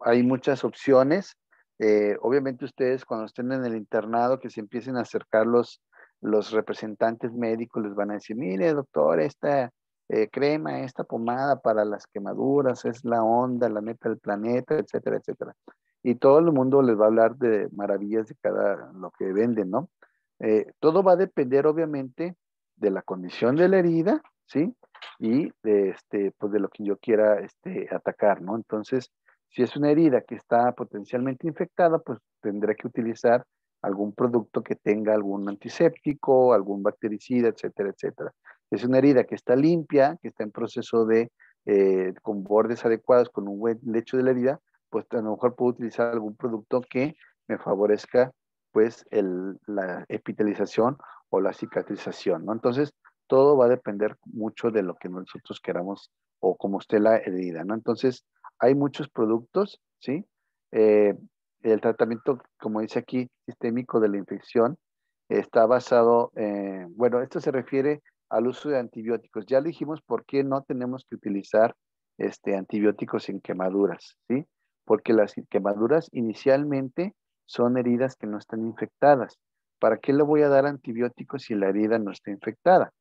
hay muchas opciones. Obviamente ustedes cuando estén en el internado, que se empiecen a acercar los representantes médicos, les van a decir, mire doctor, esta crema, esta pomada para las quemaduras, es la onda, la neta del planeta, etcétera, etcétera. Y todo el mundo les va a hablar de maravillas de cada lo que venden, ¿no? Todo va a depender, obviamente, de la condición de la herida, ¿sí? Y de, pues de lo que yo quiera atacar, ¿no? Entonces, si es una herida que está potencialmente infectada, pues tendré que utilizar algún producto que tenga algún antiséptico, algún bactericida, etcétera, etcétera. Si es una herida que está limpia, que está en proceso de, con bordes adecuados, con un buen lecho de la herida, pues a lo mejor puedo utilizar algún producto que me favorezca pues la epitelización o la cicatrización, ¿no? Entonces, todo va a depender mucho de lo que nosotros queramos o como esté la herida, ¿no? Entonces, hay muchos productos, ¿sí? El tratamiento, como dice aquí, sistémico de la infección, está basado, bueno, esto se refiere al uso de antibióticos. Ya le dijimos por qué no tenemos que utilizar antibióticos en quemaduras, ¿sí? Porque las quemaduras inicialmente son heridas que no están infectadas. ¿Para qué le voy a dar antibióticos si la herida no está infectada?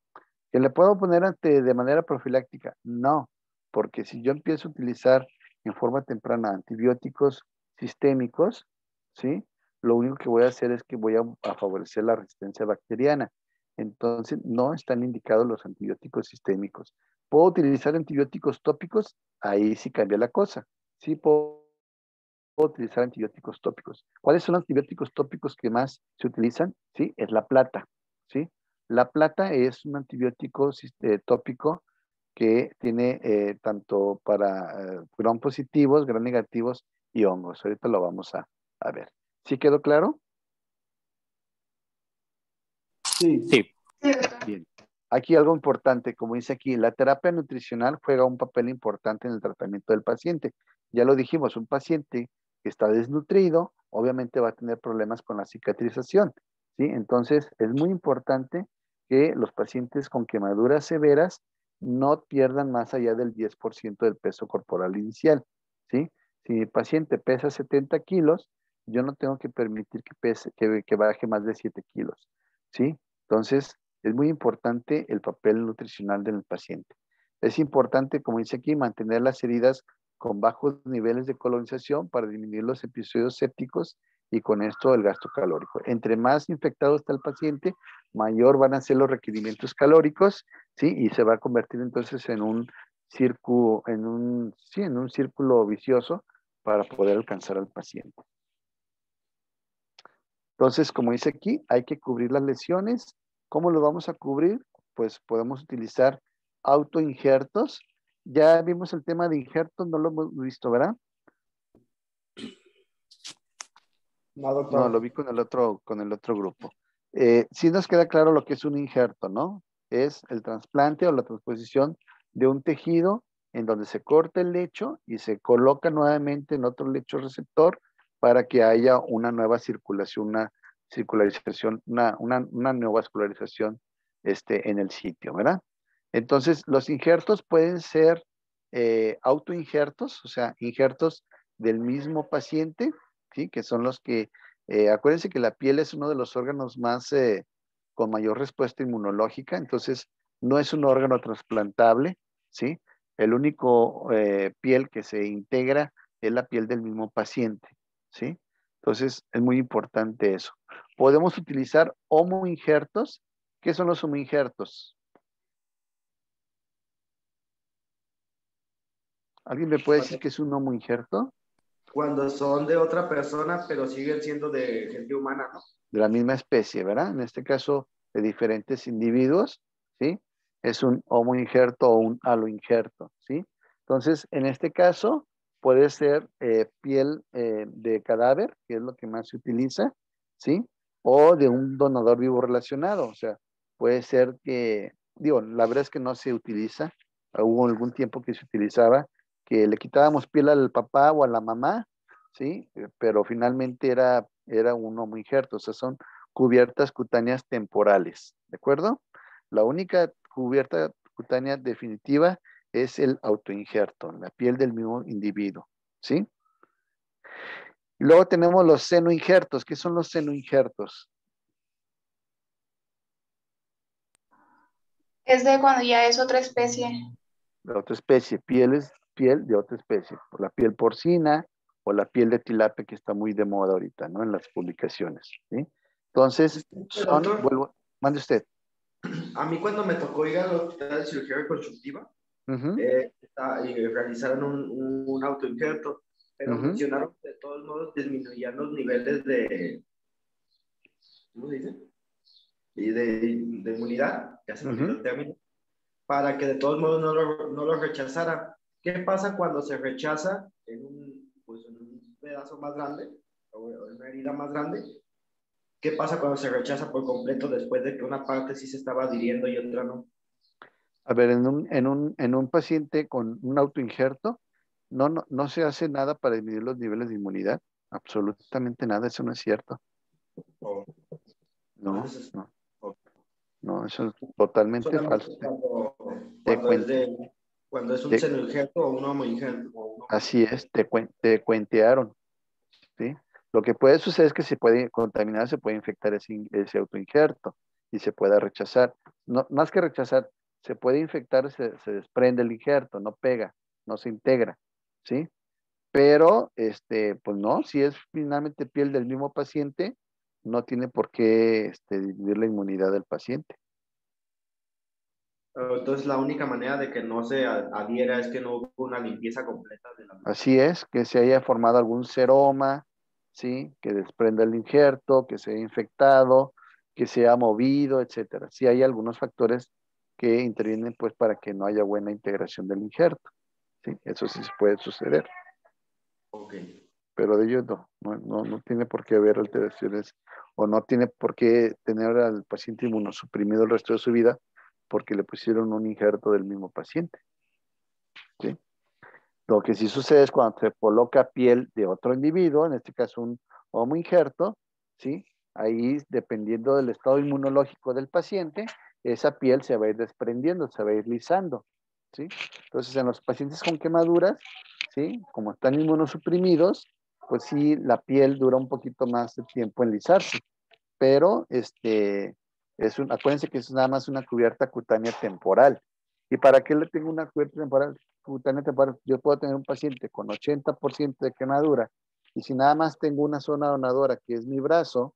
¿Que le puedo poner de manera profiláctica? No, porque si yo empiezo a utilizar en forma temprana antibióticos sistémicos, ¿sí? Lo único que voy a hacer es que voy a favorecer la resistencia bacteriana. Entonces, no están indicados los antibióticos sistémicos. ¿Puedo utilizar antibióticos tópicos? Ahí sí cambia la cosa. Sí puedo utilizar antibióticos tópicos. ¿Cuáles son los antibióticos tópicos que más se utilizan? Sí, es la plata, ¿sí? La plata es un antibiótico tópico que tiene tanto para gram positivos, gram negativos y hongos. Ahorita lo vamos a ver. ¿Sí quedó claro? Sí, Bien. Aquí algo importante, como dice aquí, la terapia nutricional juega un papel importante en el tratamiento del paciente. Ya lo dijimos, un paciente que está desnutrido, obviamente va a tener problemas con la cicatrización, ¿sí? Entonces, es muy importante que los pacientes con quemaduras severas no pierdan más allá del 10% del peso corporal inicial, ¿sí? Si mi paciente pesa 70 kilos, yo no tengo que permitir que baje más de 7 kilos, ¿sí? Entonces, es muy importante el papel nutricional del paciente. Es importante, como dice aquí, mantener las heridas con bajos niveles de colonización para disminuir los episodios sépticos y con esto el gasto calórico. Entre más infectado está el paciente, mayor van a ser los requerimientos calóricos, ¿sí? Y se va a convertir entonces en un círculo, en un círculo vicioso para poder alcanzar al paciente. Entonces, como dice aquí, hay que cubrir las lesiones ¿Cómo lo vamos a cubrir? Pues podemos utilizar autoinjertos. Ya vimos el tema de injertos, no lo hemos visto, ¿verdad? No, No, doctor. lo vi con el otro grupo. Sí nos queda claro lo que es un injerto, ¿no? Es el trasplante o la transposición de un tejido en donde se corta el lecho y se coloca nuevamente en otro lecho receptor para que haya una nueva circulación, una circularización, una neovascularización en el sitio, ¿verdad? Entonces, los injertos pueden ser autoinjertos, o sea, injertos del mismo paciente, ¿sí? Que son los que, acuérdense que la piel es uno de los órganos más con mayor respuesta inmunológica, entonces no es un órgano trasplantable, ¿sí? El único piel que se integra es la piel del mismo paciente, ¿sí? Entonces es muy importante eso. Podemos utilizar homoinjertos. ¿Qué son los homoinjertos? ¿Alguien me puede decir qué es un homoinjerto? Cuando son de otra persona, pero siguen siendo de gente humana, ¿no? De la misma especie, ¿verdad? En este caso, de diferentes individuos, ¿sí? Es un homoinjerto o un aloinjerto, ¿sí? Entonces, en este caso, puede ser piel de cadáver, que es lo que más se utiliza, ¿sí? O de un donador vivo relacionado, o sea, puede ser que, digo, la verdad es que no se utiliza, hubo algún tiempo que se utilizaba, que le quitábamos piel al papá o a la mamá, ¿sí? Pero finalmente era un homoinjerto, o sea, son cubiertas cutáneas temporales, ¿de acuerdo? La única cubierta cutánea definitiva es el autoinjerto, la piel del mismo individuo, ¿sí? Luego tenemos los senoinjertos. ¿Qué son los senoinjertos? Es de cuando ya es otra especie. De otra especie, piel es piel de otra especie, por la piel porcina o la piel de tilapia que está muy de moda ahorita, ¿no? En las publicaciones, ¿sí? Entonces, Doctor, mande usted. a mí cuando me tocó ir al hospital de cirugía reconstructiva, Ujú, y realizaron un autoinjerto, pero ujú, mencionaron que de todos modos disminuían los niveles de, ¿cómo se dice? Y de inmunidad, ya se me olvidó ujú. el término, para que de todos modos no lo rechazara. ¿Qué pasa cuando se rechaza pues en un pedazo más grande o en una herida más grande? ¿Qué pasa cuando se rechaza por completo después de que una parte sí se estaba adhiriendo y otra no? A ver, en un paciente con un autoinjerto, no se hace nada para disminuir los niveles de inmunidad. Absolutamente nada, eso no es cierto. O, No, entonces, no, no, eso es totalmente solamente falso. Te cuando es cuen- cuando es un te- senoinjerto o un homoinjerto. así es, te cuentearon, ¿sí? Lo que puede suceder es que se puede contaminar, se puede infectar ese autoinjerto y se pueda rechazar. No, más que rechazar, se puede infectar, se desprende el injerto, no pega, no se integra, ¿sí? Pero, pues no, si es finalmente piel del mismo paciente, no tiene por qué disminuir la inmunidad del paciente. Entonces, la única manera de que no se adhiera es que no hubo una limpieza completa de la. Así es, que se haya formado algún seroma, ¿sí? Que desprenda el injerto, que se haya infectado, que se haya movido, etcétera. Sí hay algunos factores que intervienen pues para que no haya buena integración del injerto, ¿sí? Eso sí puede suceder, Ok. pero de ello no tiene por qué haber alteraciones o no tiene por qué tener al paciente inmunosuprimido el resto de su vida porque le pusieron un injerto del mismo paciente, ¿sí? Lo que sí sucede es cuando se coloca piel de otro individuo, en este caso un homoinjerto, ¿sí? Ahí, dependiendo del estado inmunológico del paciente, esa piel se va a ir desprendiendo, se va a ir lisando, ¿sí? Entonces, en los pacientes con quemaduras, ¿sí? Como están inmunosuprimidos, pues sí, la piel dura un poquito más de tiempo en lisarse, pero acuérdense que es nada más una cubierta cutánea temporal. ¿Y para qué le tengo una cubierta cutánea temporal? Yo puedo tener un paciente con 80% de quemadura y si nada más tengo una zona donadora que es mi brazo,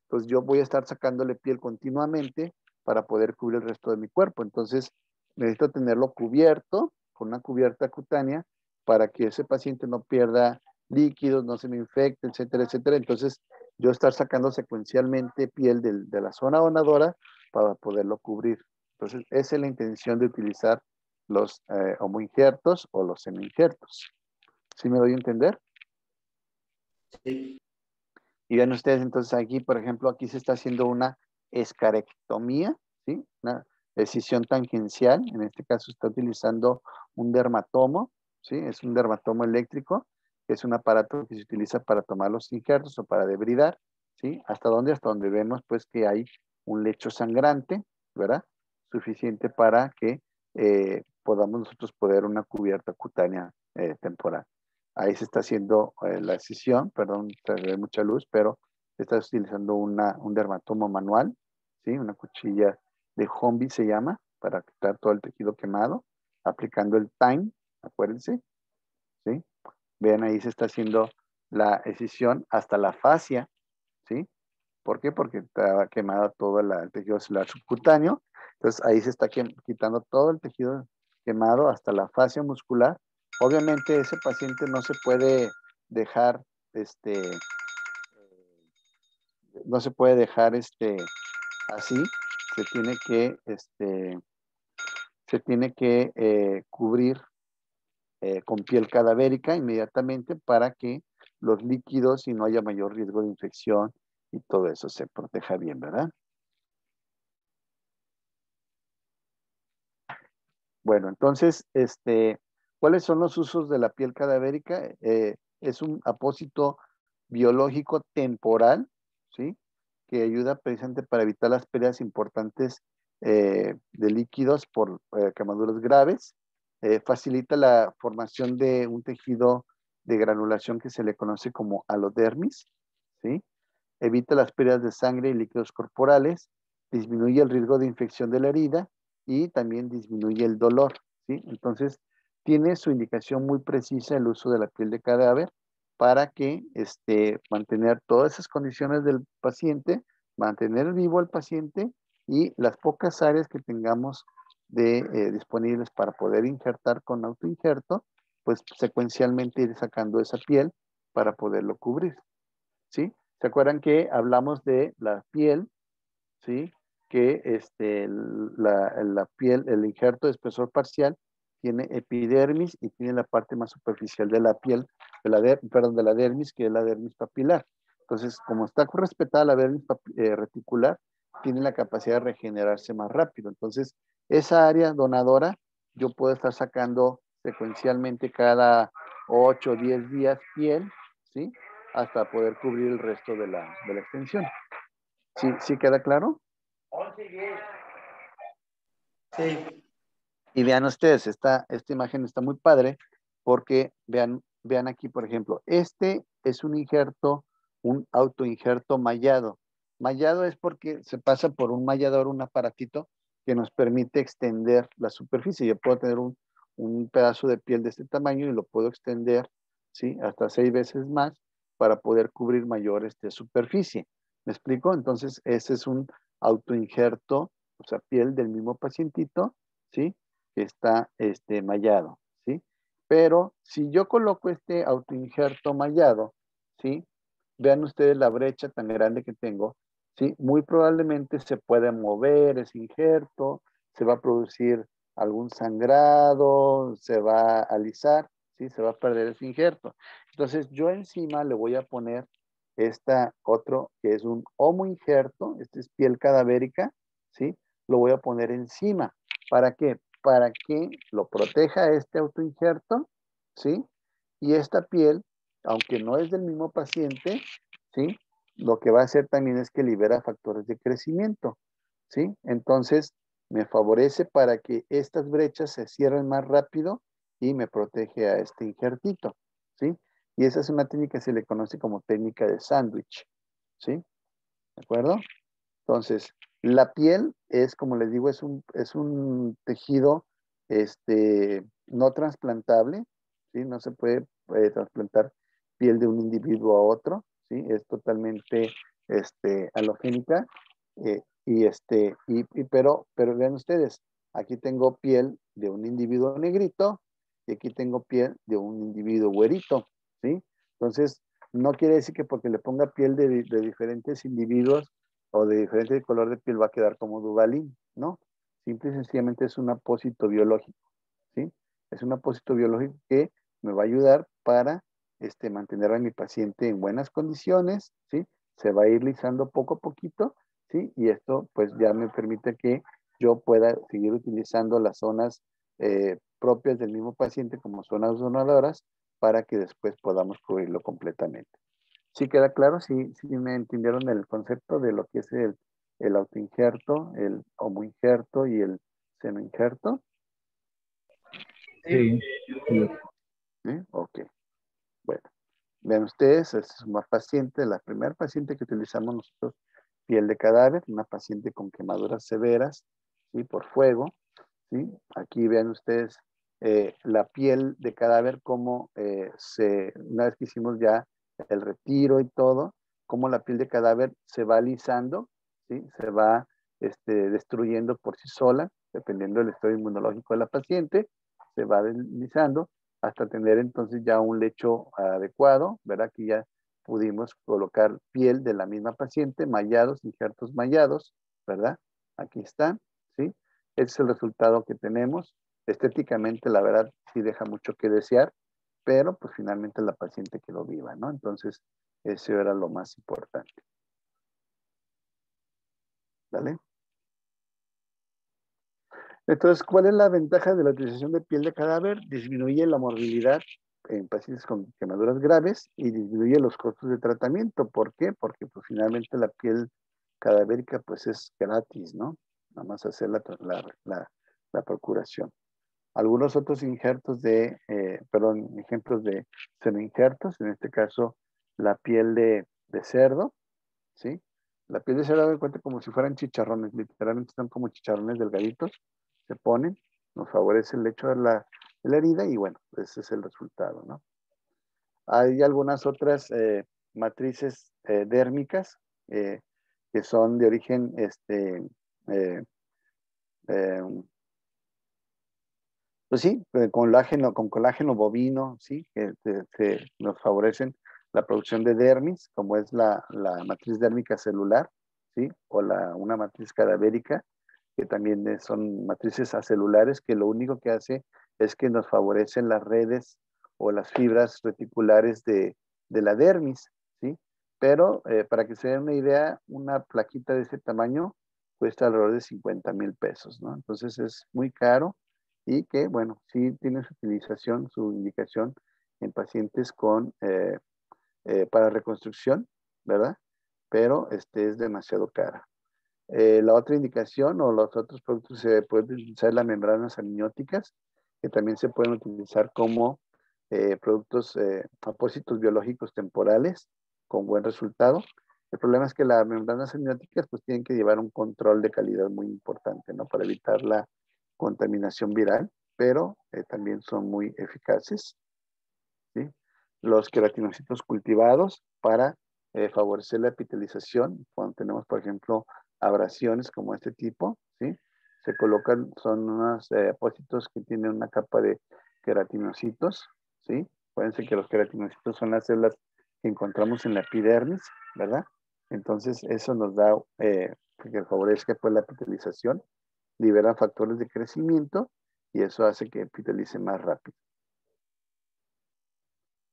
pues yo voy a estar sacándole piel continuamente para poder cubrir el resto de mi cuerpo. Entonces, necesito tenerlo cubierto con una cubierta cutánea para que ese paciente no pierda líquidos, no se me infecte, etcétera, etcétera. Entonces, yo estar sacando secuencialmente piel de la zona donadora para poderlo cubrir. Entonces, esa es la intención de utilizar los homoinjertos o los semi-injertos. ¿Sí me doy a entender? Sí. Y vean ustedes, entonces aquí, por ejemplo, aquí se está haciendo una escarectomía, ¿sí? Una escisión tangencial. En este caso está utilizando un dermatomo, ¿sí? Es un dermatomo eléctrico, que es un aparato que se utiliza para tomar los injertos o para debridar, ¿sí? ¿Hasta dónde? Hasta donde vemos, pues, que hay un lecho sangrante, ¿verdad? Suficiente para que podamos nosotros poder una cubierta cutánea temporal. Ahí se está haciendo la escisión, perdón, se ve mucha luz, pero está utilizando un dermatomo manual, ¿sí? Una cuchilla de Hombi se llama, para quitar todo el tejido quemado, aplicando el time, acuérdense, ¿sí? Vean, ahí se está haciendo la escisión hasta la fascia, ¿sí? ¿Por qué? Porque está quemado todo el tejido celular subcutáneo. Entonces ahí se está quitando todo el tejido quemado hasta la fascia muscular. Obviamente ese paciente no se puede dejar, no se puede dejar así. Se tiene que, cubrir con piel cadavérica inmediatamente para que los líquidos y no haya mayor riesgo de infección y todo eso se proteja bien, ¿verdad? Bueno, entonces, ¿cuáles son los usos de la piel cadavérica? Es un apósito biológico temporal, ¿sí? Que ayuda precisamente para evitar las pérdidas importantes de líquidos por quemaduras graves. Facilita la formación de un tejido de granulación que se le conoce como alodermis, ¿sí? Evita las pérdidas de sangre y líquidos corporales, disminuye el riesgo de infección de la herida y también disminuye el dolor, ¿sí? Entonces, tiene su indicación muy precisa el uso de la piel de cadáver para que mantener todas esas condiciones del paciente, mantener vivo al paciente y las pocas áreas que tengamos disponibles para poder injertar con autoinjerto, pues secuencialmente ir sacando esa piel para poderlo cubrir, ¿sí? ¿Se acuerdan que hablamos de la piel, ¿sí? Que la piel, el injerto de espesor parcial, tiene epidermis y tiene la parte más superficial de la piel, de la dermis, que es la dermis papilar. Entonces, como está respetada la dermis reticular, tiene la capacidad de regenerarse más rápido. Entonces, esa área donadora, yo puedo estar sacando secuencialmente cada 8 o 10 días piel, ¿sí? Hasta poder cubrir el resto de la extensión. ¿Sí, sí queda claro? Sí. Y vean ustedes, esta imagen está muy padre porque vean aquí, por ejemplo, este es un injerto, un autoinjerto mallado. Mallado es porque se pasa por un mallador, un aparatito que nos permite extender la superficie. Yo puedo tener un pedazo de piel de este tamaño y lo puedo extender, ¿sí? Hasta 6 veces más para poder cubrir mayor superficie. ¿Me explico? Entonces, ese es un autoinjerto, o sea, piel del mismo pacientito, ¿sí? Que está mallado, ¿sí? Pero si yo coloco este autoinjerto mallado, ¿sí? Vean ustedes la brecha tan grande que tengo, ¿sí? Muy probablemente se puede mover ese injerto, se va a producir algún sangrado, se va a alisar, ¿sí? Se va a perder ese injerto. Entonces yo encima le voy a poner esta otro que es un homoinjerto, este es piel cadavérica, ¿sí? Lo voy a poner encima. ¿Para qué? Para que lo proteja este autoinjerto, ¿sí? Y esta piel, aunque no es del mismo paciente, ¿sí? Lo que va a hacer también es que libera factores de crecimiento, ¿sí? Entonces, me favorece para que estas brechas se cierren más rápido y me protege a este injertito, ¿sí? Y esa es una técnica que se le conoce como técnica de sándwich, ¿sí? ¿De acuerdo? Entonces, la piel es, como les digo, es un tejido no trasplantable, ¿sí? No se puede trasplantar piel de un individuo a otro, ¿sí? Es totalmente halogénica. Pero vean ustedes, aquí tengo piel de un individuo negrito y aquí tengo piel de un individuo güerito, ¿sí? Entonces, no quiere decir que porque le ponga piel de diferentes individuos o de diferente color de piel va a quedar como Duvalin, ¿no? Simple y sencillamente es un apósito biológico, ¿sí? Es un apósito biológico que me va a ayudar para mantener a mi paciente en buenas condiciones, ¿sí? Se va a ir lisando poco a poquito, ¿sí? Y esto pues ya me permite que yo pueda seguir utilizando las zonas propias del mismo paciente como zonas donadoras para que después podamos cubrirlo completamente. ¿Sí queda claro? ¿Sí, sí me entendieron el concepto de lo que es el autoinjerto, el homoinjerto y el senoinjerto? Sí, sí. ¿Sí? Ok, bueno. Vean ustedes, es una paciente, la primera paciente que utilizamos nosotros, piel de cadáver, una paciente con quemaduras severas, ¿sí? Por fuego, ¿sí? Aquí vean ustedes la piel de cadáver, cómo una vez que hicimos ya el retiro y todo, cómo la piel de cadáver se va alisando, ¿sí? Se va destruyendo por sí sola, dependiendo del estado inmunológico de la paciente, se va deslizando hasta tener entonces ya un lecho adecuado, ¿verdad? Aquí ya pudimos colocar piel de la misma paciente, mallados, injertos mallados, ¿verdad? Aquí están, ¿sí? Ese es el resultado que tenemos. Estéticamente, la verdad, sí deja mucho que desear, pero pues finalmente la paciente quedó viva, ¿no? Entonces, eso era lo más importante. ¿Vale? Entonces, ¿cuál es la ventaja de la utilización de piel de cadáver? Disminuye la morbilidad en pacientes con quemaduras graves y disminuye los costos de tratamiento. ¿Por qué? Porque pues, finalmente la piel cadavérica pues es gratis, ¿no? Nada más hacer la procuración. Algunos otros injertos ejemplos de senoinjertos, en este caso la piel de cerdo, ¿sí? La piel de cerdo me cuenta como si fueran chicharrones, literalmente están como chicharrones delgaditos, se ponen, nos favorece el hecho de la herida y bueno, ese es el resultado, ¿no? Hay algunas otras matrices dérmicas que son de origen eh, eh, pues sí, con colágeno bovino, sí, que nos favorecen la producción de dermis, como es la matriz dérmica celular, sí, o una matriz cadavérica, que también son matrices acelulares, que lo único que hace es que nos favorecen las redes o las fibras reticulares de la dermis, sí. Pero para que se den una idea, una plaquita de ese tamaño cuesta alrededor de 50,000 pesos, ¿no? Entonces es muy caro y que, bueno, sí tiene su utilización, su indicación en pacientes para reconstrucción, ¿verdad? Pero es demasiado cara. La otra indicación o los otros productos se pueden utilizar las membranas amnióticas, que también se pueden utilizar como productos, apósitos biológicos temporales con buen resultado. El problema es que las membranas amnióticas pues tienen que llevar un control de calidad muy importante, ¿no? Para evitar la contaminación viral, pero también son muy eficaces, ¿sí? Los queratinocitos cultivados para favorecer la epitelización, cuando tenemos, por ejemplo, abrasiones como este tipo, ¿sí? Se colocan, son unos apósitos que tienen una capa de queratinocitos, ¿sí? Acuérdense que los queratinocitos son las células que encontramos en la epidermis, ¿verdad? Entonces, eso nos da que favorezca pues, la epitelización, libera factores de crecimiento y eso hace que epitelice más rápido.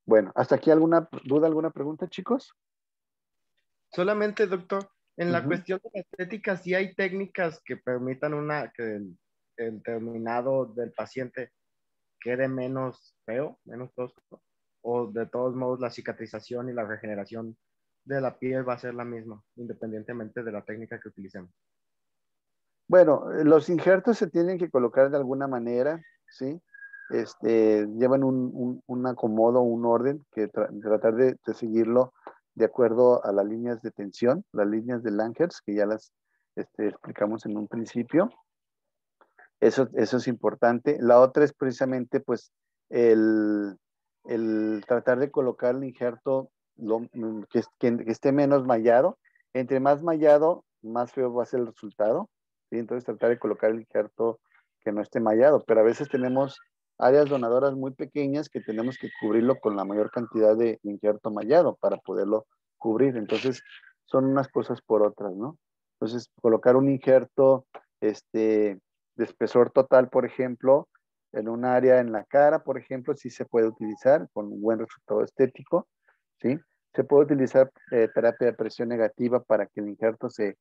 Bueno, ¿hasta aquí alguna duda, alguna pregunta, chicos? Solamente, doctor, en la Ujú. cuestión de la estética, sí hay técnicas que permitan que el terminado del paciente quede menos feo, menos tosco, o de todos modos la cicatrización y la regeneración de la piel va a ser la misma, independientemente de la técnica que utilicemos. Bueno, los injertos se tienen que colocar de alguna manera, ¿sí? Llevan un acomodo, un orden, que tratar de seguirlo de acuerdo a las líneas de tensión, las líneas de Langerhans, que ya las explicamos en un principio. Eso es importante. La otra es precisamente, pues, el, el tratar de colocar el injerto que esté menos mallado. Entre más mallado, más feo va a ser el resultado, ¿sí? Entonces, tratar de colocar el injerto que no esté mallado. Pero a veces tenemos áreas donadoras muy pequeñas que tenemos que cubrirlo con la mayor cantidad de injerto mallado para poderlo cubrir. Entonces, son unas cosas por otras, ¿no? Entonces, colocar un injerto de espesor total, por ejemplo, en un área en la cara, por ejemplo, sí se puede utilizar con un buen resultado estético, ¿sí? Se puede utilizar terapia de presión negativa para que el injerto se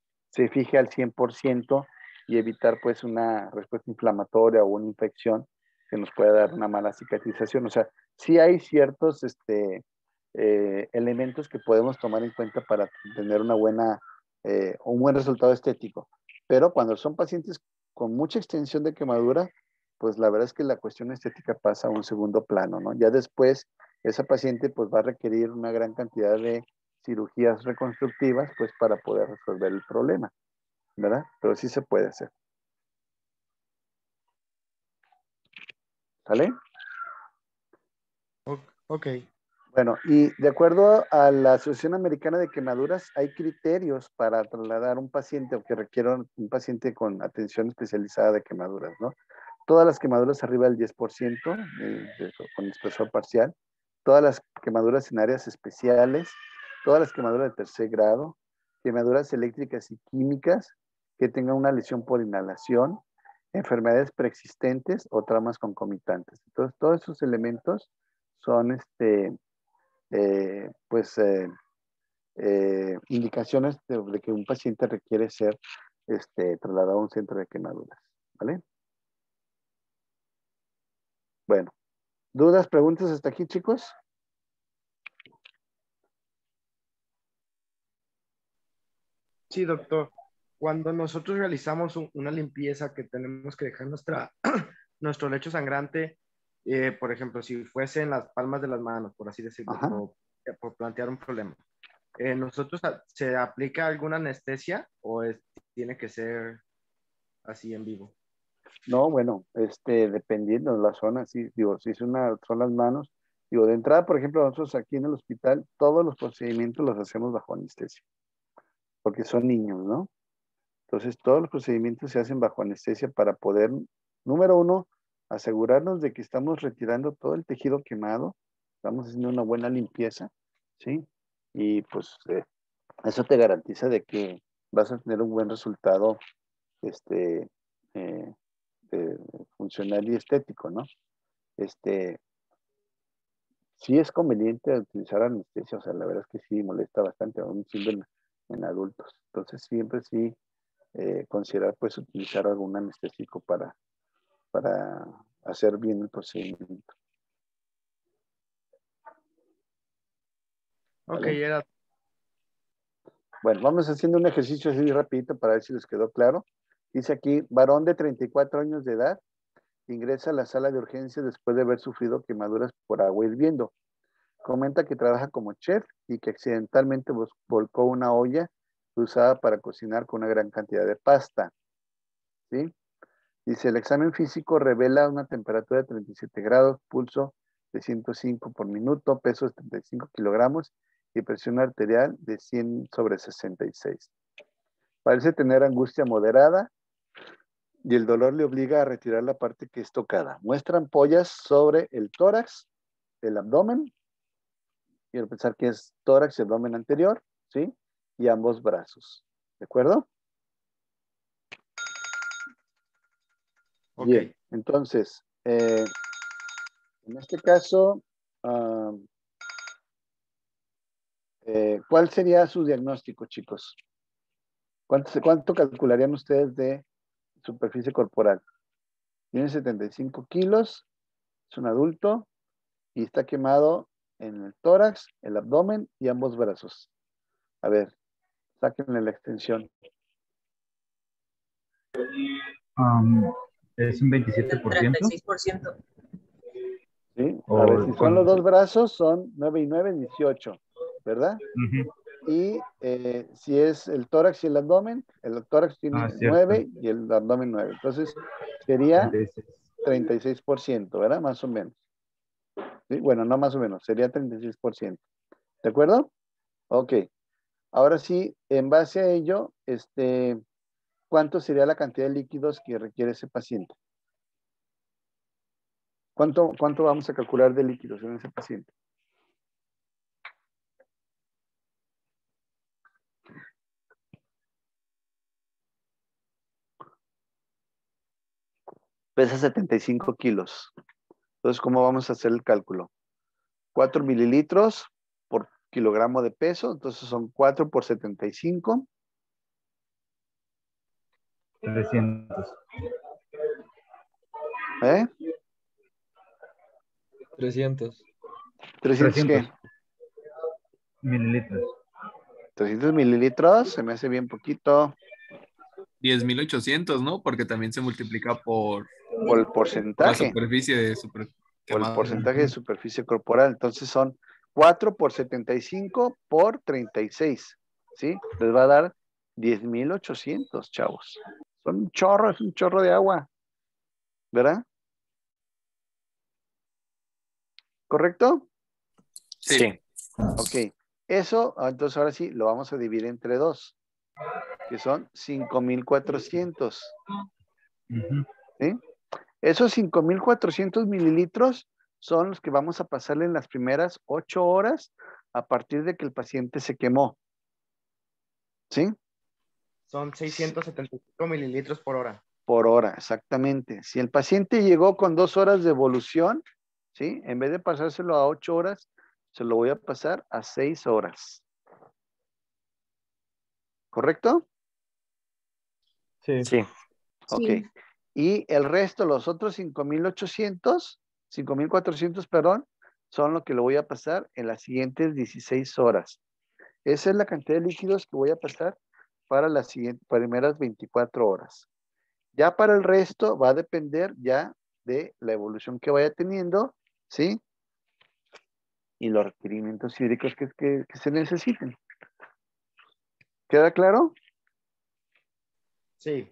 fije al 100% y evitar pues una respuesta inflamatoria o una infección que nos pueda dar una mala cicatrización. O sea, sí hay ciertos elementos que podemos tomar en cuenta para tener una buena, un buen resultado estético. Pero cuando son pacientes con mucha extensión de quemadura, pues la verdad es que la cuestión estética pasa a un segundo plano, ¿no? Ya después, esa paciente pues va a requerir una gran cantidad de cirugías reconstructivas, pues para poder resolver el problema, ¿verdad? Pero sí se puede hacer. ¿Sale? Ok. Bueno, y de acuerdo a la Asociación Americana de Quemaduras, hay criterios para trasladar un paciente o que requiera un paciente con atención especializada de quemaduras, ¿no? Todas las quemaduras arriba del 10% con espesor parcial, todas las quemaduras en áreas especiales, todas las quemaduras de tercer grado, quemaduras eléctricas y químicas que tengan una lesión por inhalación, enfermedades preexistentes o traumas concomitantes. Entonces, todos esos elementos son indicaciones de que un paciente requiere ser trasladado a un centro de quemaduras, ¿vale? Bueno, ¿dudas, preguntas hasta aquí, chicos? Sí, doctor. Cuando nosotros realizamos una limpieza que tenemos que dejar nuestro lecho sangrante, por ejemplo, si fuese en las palmas de las manos, por así decirlo, Ajá. por plantear un problema, ¿se aplica alguna anestesia o tiene que ser así en vivo? No, bueno, dependiendo de la zona, sí, digo, si son las manos, digo, de entrada, por ejemplo, nosotros aquí en el hospital, todos los procedimientos los hacemos bajo anestesia, porque son niños, ¿no? Entonces, todos los procedimientos se hacen bajo anestesia para poder, número uno, asegurarnos de que estamos retirando todo el tejido quemado, estamos haciendo una buena limpieza, ¿sí? Y pues eso te garantiza de que vas a tener un buen resultado, eh, funcional y estético, ¿no? Sí es conveniente utilizar anestesia, o sea, la verdad es que sí molesta bastante, aún siendo en adultos. Entonces, siempre sí considerar, pues, utilizar algún anestésico para hacer bien el procedimiento. Ok, ¿Vale? Bueno, vamos haciendo un ejercicio así rapidito para ver si les quedó claro. Dice aquí, varón de 34 años de edad, ingresa a la sala de urgencias después de haber sufrido quemaduras por agua hirviendo. Comenta que trabaja como chef y que accidentalmente volcó una olla usada para cocinar con una gran cantidad de pasta. ¿Sí? Dice, el examen físico revela una temperatura de 37 grados, pulso de 105 por minuto, peso de 35 kilogramos y presión arterial de 100/66. Parece tener angustia moderada y el dolor le obliga a retirar la parte que es tocada. Muestra ampollas sobre el tórax, el abdomen. Quiero pensar que es tórax y abdomen anterior, ¿sí? Y ambos brazos. ¿De acuerdo? ok. Bien, entonces, en este caso, ¿cuál sería su diagnóstico, chicos? ¿Cuánto calcularían ustedes de superficie corporal? Tiene 75 kilos, es un adulto y está quemado en el tórax, el abdomen y ambos brazos. A ver, sáquenle la extensión. Es un 27%. 36%. ¿Sí? A O ver, si son cuando los dos brazos, son 9 y 9, 18, ¿verdad? Ujú. Y si es el tórax y el abdomen, el tórax tiene Cierto. 9 y el abdomen 9. Entonces, sería 36. 36%, ¿verdad? Más o menos. ¿Sí? Bueno, no más o menos, sería 36%. ¿De acuerdo? Ok. Ahora sí, en base a ello, ¿cuánto sería la cantidad de líquidos que requiere ese paciente? ¿Cuánto vamos a calcular de líquidos en ese paciente? Pesa 75 kilos. Entonces, ¿cómo vamos a hacer el cálculo? 4 mililitros por kilogramo de peso. Entonces son 4 por 75. 300. ¿Eh? 300. ¿300 qué? mililitros. 300 mililitros. Se me hace bien poquito 10.800, ¿no? Porque también se multiplica por por el la porcentaje. superficie de Por el quemado. porcentaje de superficie corporal. Entonces son 4 por 75 por 36. ¿Sí? Les va a dar 10,800, chavos. Son un chorro, es un chorro de agua. ¿Verdad? ¿Correcto? Sí. Ok. Eso, entonces ahora sí, lo vamos a dividir entre 2, que son 5,400. Ujú. ¿Sí? Esos 5,400 mililitros son los que vamos a pasarle en las primeras 8 horas a partir de que el paciente se quemó. ¿Sí? Son 675 mililitros por hora. Por hora, exactamente. Si el paciente llegó con 2 horas de evolución, ¿sí? En vez de pasárselo a 8 horas, se lo voy a pasar a 6 horas. ¿Correcto? Sí. Sí. Ok. Sí. Y el resto, los otros 5,800, 5,400, perdón, son lo que le voy a pasar en las siguientes 16 horas. Esa es la cantidad de líquidos que voy a pasar para las primeras 24 horas. Ya para el resto va a depender ya de la evolución que vaya teniendo, ¿sí? Y los requerimientos hídricos que se necesiten. ¿Queda claro? Sí.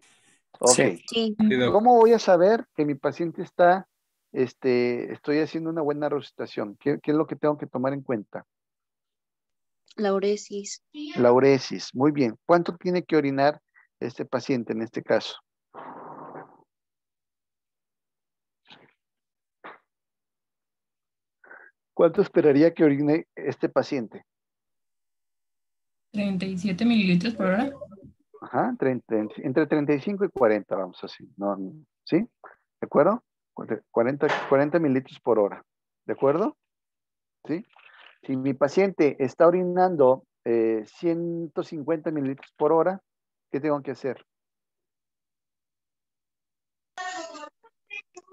Ok. Sí. Sí. Sí, doc. ¿Cómo voy a saber que mi paciente está, estoy haciendo una buena resucitación? ¿Qué es lo que tengo que tomar en cuenta? La uresis. La uresis. Muy bien. ¿Cuánto tiene que orinar este paciente en este caso? ¿Cuánto esperaría que orine este paciente? 37 mililitros por hora. Ajá, entre 35 y 40, vamos así. No, ¿sí? ¿De acuerdo? 40 mililitros por hora. ¿De acuerdo? ¿Sí? Si mi paciente está orinando 150 mililitros por hora, ¿qué tengo que hacer?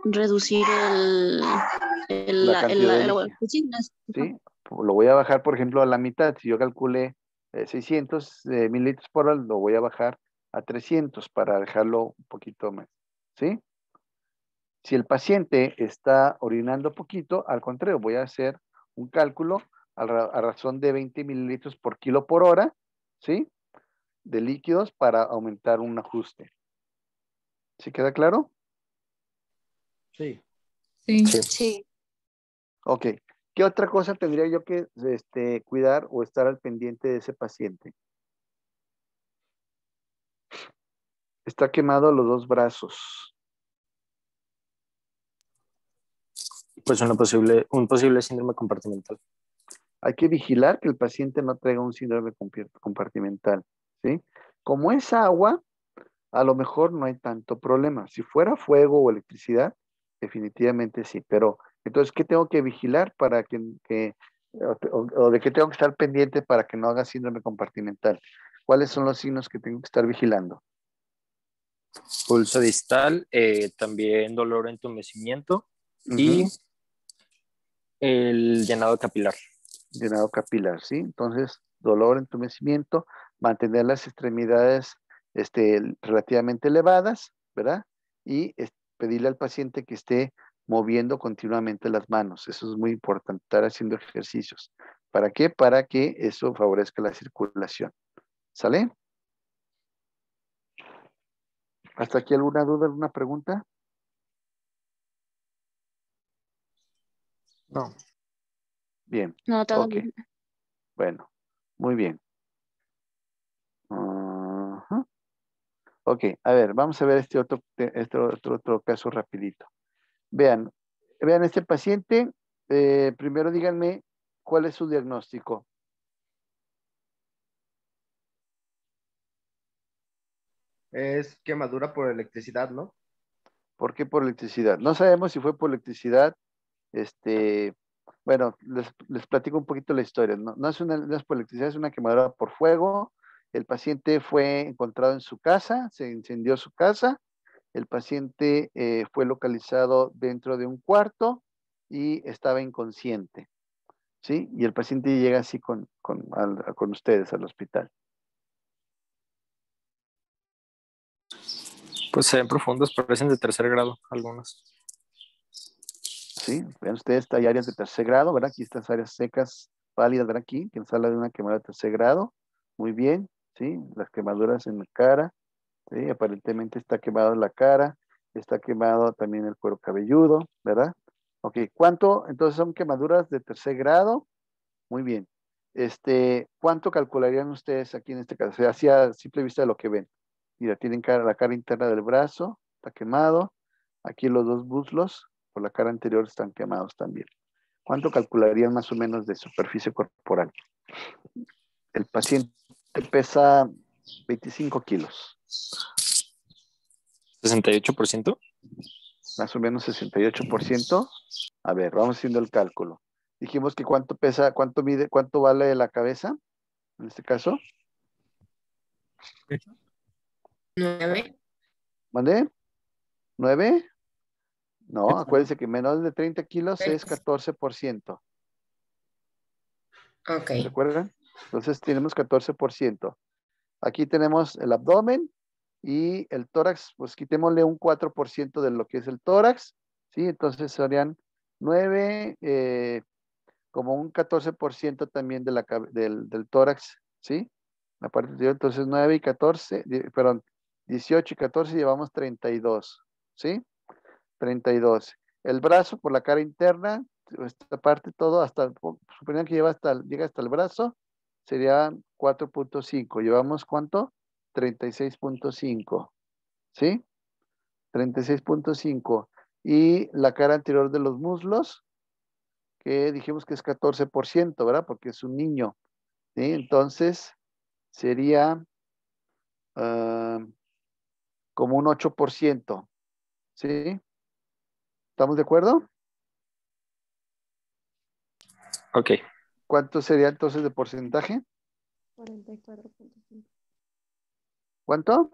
Reducir La cantidad de agua. líquido. Pues sí, ¿Sí? Lo voy a bajar, por ejemplo, a la mitad. Si yo calculé 600 mililitros por hora, lo voy a bajar a 300 para dejarlo un poquito más. ¿Sí? Si el paciente está orinando poquito, al contrario, voy a hacer un cálculo a razón de 20 mililitros por kilo por hora, ¿sí? De líquidos para aumentar un ajuste. ¿Sí queda claro? Sí. Sí. sí. Ok. ¿Qué otra cosa tendría yo que cuidar o estar al pendiente de ese paciente? Está quemado los 2 brazos. Pues un posible síndrome compartimental. Hay que vigilar que el paciente no traiga un síndrome compartimental, ¿sí? Como es agua, a lo mejor no hay tanto problema. Si fuera fuego o electricidad, definitivamente sí. Pero, entonces, ¿qué tengo que vigilar para o de qué tengo que estar pendiente para que no haga síndrome compartimental? ¿Cuáles son los signos que tengo que estar vigilando? Pulso distal, también dolor entumecimiento y Ujú. el llenado capilar. Llenado capilar, ¿sí? Entonces, dolor, entumecimiento, mantener las extremidades relativamente elevadas, ¿verdad? Y pedirle al paciente que esté moviendo continuamente las manos. Eso es muy importante, estar haciendo ejercicios. ¿Para qué? Para que eso favorezca la circulación. ¿Sale? ¿Hasta aquí alguna duda, alguna pregunta? No. Bien, No, todo ok. bien. Bueno, muy bien. Ajá. Ok, a ver, vamos a ver este otro caso rapidito. Vean este paciente. Primero díganme cuál es su diagnóstico. Es quemadura por electricidad, ¿no? ¿Por qué por electricidad? No sabemos si fue por electricidad. Bueno, les platico un poquito la historia. No es por electricidad, es una quemadura por fuego. El paciente fue encontrado en su casa, se incendió su casa. El paciente fue localizado dentro de un cuarto y estaba inconsciente, ¿sí? Y el paciente llega así con ustedes al hospital. Pues se ven profundos, parecen de tercer grado algunos. ¿Sí? Vean ustedes, hay áreas de tercer grado, ¿verdad? Aquí estas áreas secas, pálidas, ¿verdad? Aquí, que nos habla de una quemadura de tercer grado. Muy bien, ¿sí? Las quemaduras en la cara, ¿sí? Aparentemente está quemado la cara, está quemado también el cuero cabelludo, ¿verdad? Ok, ¿cuánto? Entonces son quemaduras de tercer grado. Muy bien. ¿Cuánto calcularían ustedes aquí en este caso? O sea, así a simple vista de lo que ven. Mira, tienen la cara interna del brazo, está quemado. Aquí los dos muslos por la cara anterior están quemados también. ¿Cuánto calcularían más o menos de superficie corporal? El paciente pesa 25 kilos. 68%. Más o menos 68%. A ver, vamos haciendo el cálculo. Dijimos que cuánto pesa, cuánto mide, cuánto vale la cabeza, en este caso. 9. ¿Mande? ¿9? No, acuérdense que menos de 30 kilos es 14%. Ok. ¿Se acuerdan? Entonces tenemos 14%. Aquí tenemos el abdomen y el tórax, pues quitémosle un 4% de lo que es el tórax, ¿sí? Entonces serían 9, como un 14% también del tórax, ¿sí? La parte anterior, entonces 9 y 14, perdón, 18 y 14 llevamos 32, ¿sí? 32. El brazo por la cara interna, esta parte todo, suponiendo que llega hasta el brazo, sería 4.5. ¿Llevamos cuánto? 36.5. ¿Sí? 36.5. Y la cara anterior de los muslos, que dijimos que es 14%, ¿verdad? Porque es un niño. ¿Sí? Entonces, sería como un 8%. ¿Sí? ¿Estamos de acuerdo? Ok. ¿Cuánto sería entonces de porcentaje? 44.5. ¿Cuánto?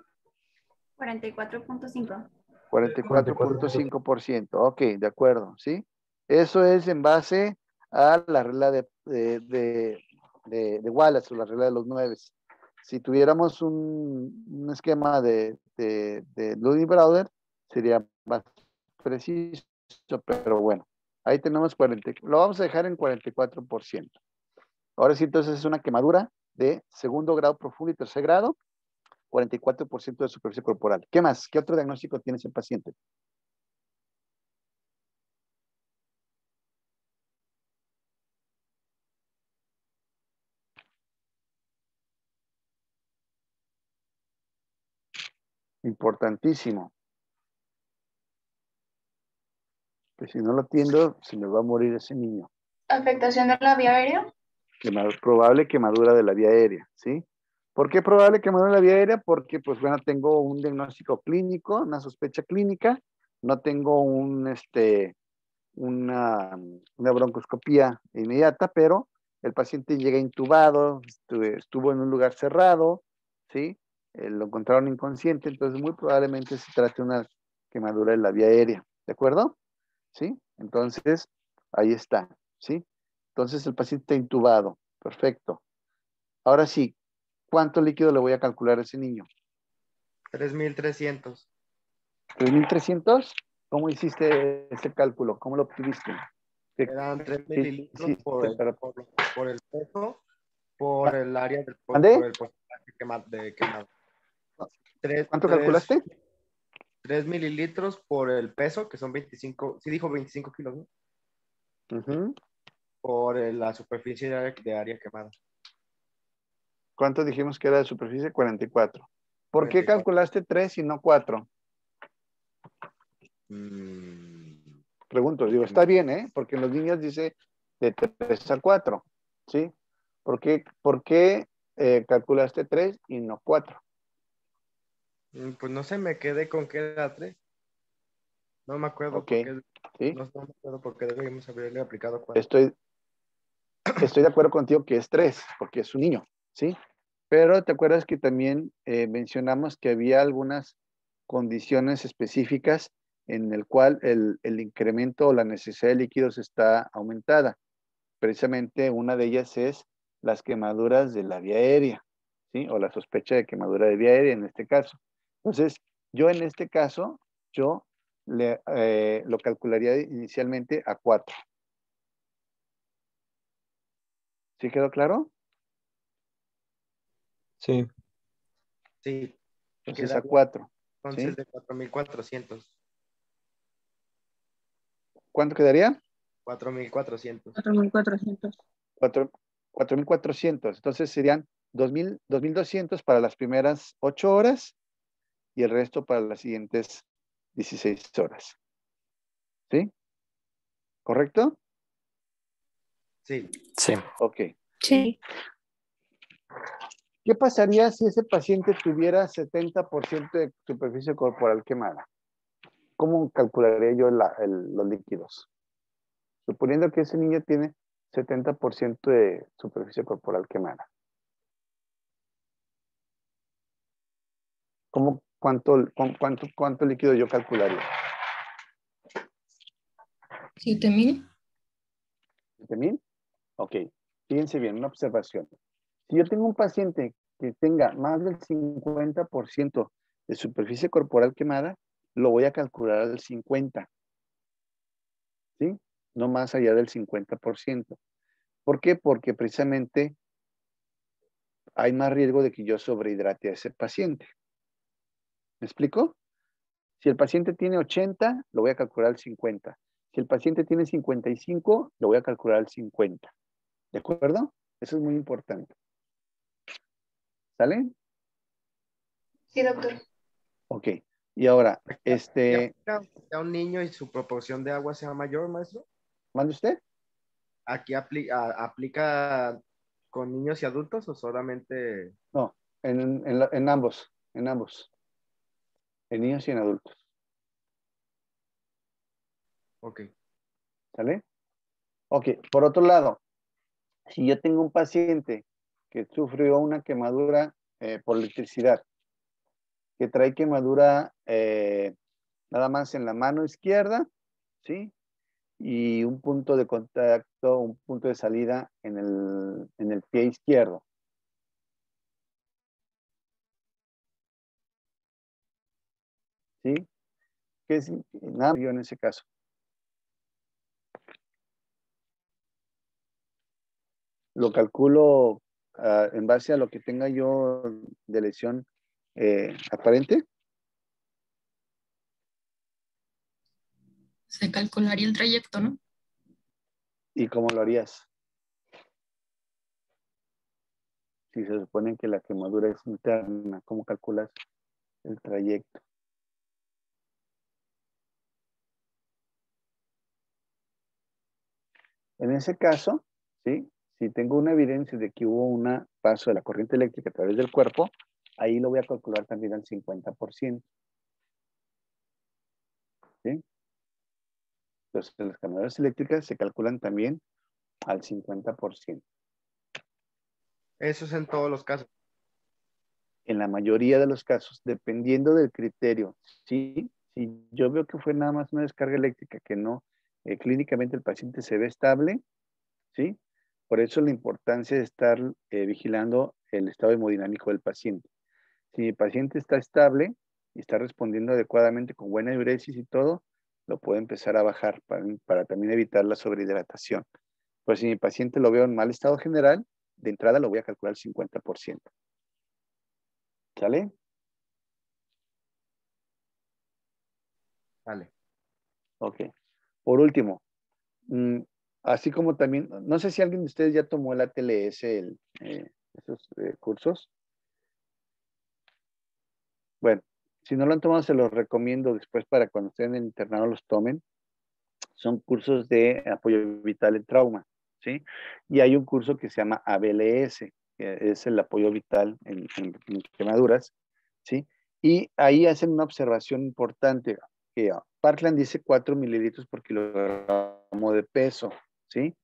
44.5. 44.5%. Ok, de acuerdo, ¿sí? Eso es en base a la regla de Wallace o la regla de los 9. Si tuviéramos un esquema de Ludwig-Brauer, sería más preciso, pero bueno, ahí tenemos 40, lo vamos a dejar en 44%. Ahora sí, entonces es una quemadura de segundo grado profundo y tercer grado, 44% de superficie corporal. ¿Qué más? ¿Qué otro diagnóstico tiene ese paciente? Importantísimo. Que si no lo atiendo, se me va a morir ese niño. ¿Afectación de la vía aérea? Probable quemadura de la vía aérea, ¿sí? ¿Por qué probable quemadura de la vía aérea? Porque, pues bueno, tengo un diagnóstico clínico, una sospecha clínica, no tengo una broncoscopía inmediata, pero el paciente llega intubado, estuvo en un lugar cerrado, ¿sí? Lo encontraron inconsciente, entonces muy probablemente se trate de una quemadura de la vía aérea, ¿de acuerdo? ¿Sí? Entonces, ahí está, ¿sí? Entonces el paciente está intubado, perfecto. Ahora sí, ¿cuánto líquido le voy a calcular a ese niño? 3.300. ¿3.300? ¿Cómo hiciste ese cálculo? ¿Cómo lo obtuviste? Eran 3 mililitros por el peso, por el área del por ¿Mandé? el porcentaje de quemado. ¿Cuánto calculaste? 3 mililitros por el peso, que son 25, sí dijo 25 kilos, ¿no? Ujú. Por la superficie de área quemada. ¿Cuánto dijimos que era de superficie? 44. ¿Por qué 44. calculaste 3 y no 4? Pregunto, digo, está bien, ¿eh? Porque en los niños dice de 3 a 4, ¿sí? ¿Por qué calculaste 3 y no 4? Pues no sé, me quedé con que era 3. No me acuerdo Ok, por qué. ¿sí? No me acuerdo por qué deberíamos haberle aplicado 4. Estoy de acuerdo contigo que es 3, porque es un niño, ¿sí? Pero te acuerdas que también mencionamos que había algunas condiciones específicas en el cual el incremento o la necesidad de líquidos está aumentada. Precisamente una de ellas es las quemaduras de la vía aérea, ¿sí? O la sospecha de quemadura de vía aérea en este caso. Entonces, yo en este caso, yo lo calcularía inicialmente a 4. ¿Sí quedó claro? Sí. Sí. Entonces a Quedaría 4. entonces ¿Sí? de 4,400. ¿Cuánto quedaría? 4,400. 4,400. 4,400. Entonces serían 2,200 para las primeras 8 horas y el resto para las siguientes 16 horas. ¿Sí? ¿Correcto? Sí. Sí. Ok. Sí. ¿Qué pasaría si ese paciente tuviera 70% de superficie corporal quemada? ¿Cómo calcularía yo los líquidos? Suponiendo que ese niño tiene 70% de superficie corporal quemada. ¿Cuánto líquido yo calcularía? 7,000. ¿7,000? Ok. Fíjense bien, una observación. Si yo tengo un paciente que tenga más del 50% de superficie corporal quemada, lo voy a calcular al 50%. ¿Sí? No más allá del 50%. ¿Por qué? Porque precisamente hay más riesgo de que yo sobrehidrate a ese paciente. ¿Me explico? Si el paciente tiene 80, lo voy a calcular al 50. Si el paciente tiene 55, lo voy a calcular al 50. ¿De acuerdo? Eso es muy importante. ¿Sale? Sí, doctor. Ok. Y ahora, ¿Y aplica a un niño y su proporción de agua sea mayor, maestro? ¿mande usted? ¿Aquí aplica con niños y adultos o solamente? No, en ambos, en niños y en adultos. Ok. ¿Sale? Ok, por otro lado, si yo tengo un paciente que sufrió una quemadura por electricidad, que trae quemadura nada más en la mano izquierda, ¿sí? Y un punto de contacto, un punto de salida en el pie izquierdo. ¿Sí? ¿Qué es nada yo en ese caso? Lo calculo en base a lo que tenga yo de lesión aparente. Se calcularía el trayecto, ¿no? ¿Y cómo lo harías? Si se supone que la quemadura es interna, ¿cómo calculas el trayecto? En ese caso, ¿sí? Si tengo una evidencia de que hubo un paso de la corriente eléctrica a través del cuerpo, ahí lo voy a calcular también al 50%. ¿Sí? Entonces, las quemaduras eléctricas se calculan también al 50%. Eso es en todos los casos. En la mayoría de los casos, dependiendo del criterio, ¿sí? Si yo veo que fue nada más una descarga eléctrica que no, clínicamente el paciente se ve estable, ¿sí? Por eso la importancia de estar vigilando el estado hemodinámico del paciente. Si mi paciente está estable y está respondiendo adecuadamente con buena diuresis y todo, lo puedo empezar a bajar para también evitar la sobrehidratación. Pues si mi paciente lo veo en mal estado general, de entrada lo voy a calcular al 50%. ¿Sale? Vale. Ok. Por último, así como también, no sé si alguien de ustedes ya tomó el ATLS, esos cursos. Bueno, si no lo han tomado, se los recomiendo después para cuando estén en el internado los tomen. Son cursos de apoyo vital en trauma, ¿sí? Y hay un curso que se llama ABLS, que es el apoyo vital en quemaduras, ¿sí? Y ahí hacen una observación importante. que Parkland dice 4 mililitros por kilogramo de peso, ¿sí?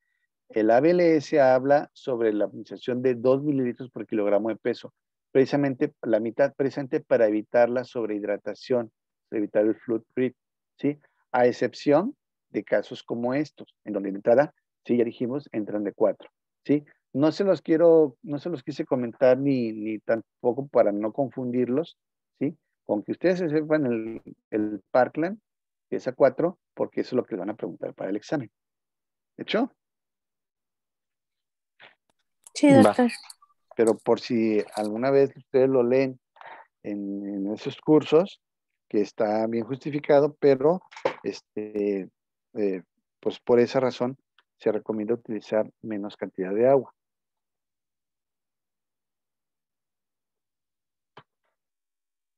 El ABLS habla sobre la administración de 2 mililitros por kilogramo de peso, precisamente la mitad, precisamente para evitar la sobrehidratación, para evitar el fluid creep, ¿sí? A excepción de casos como estos, en donde la entrada, sí, ya dijimos, entran de 4, ¿sí? No se los quise comentar ni tampoco para no confundirlos, ¿sí? Con que ustedes se sepan el Parkland, que es a 4, porque eso es lo que les van a preguntar para el examen. ¿De hecho? Sí, Va. doctor. Pero por si alguna vez ustedes lo leen en esos cursos, que está bien justificado, pero pues por esa razón se recomienda utilizar menos cantidad de agua.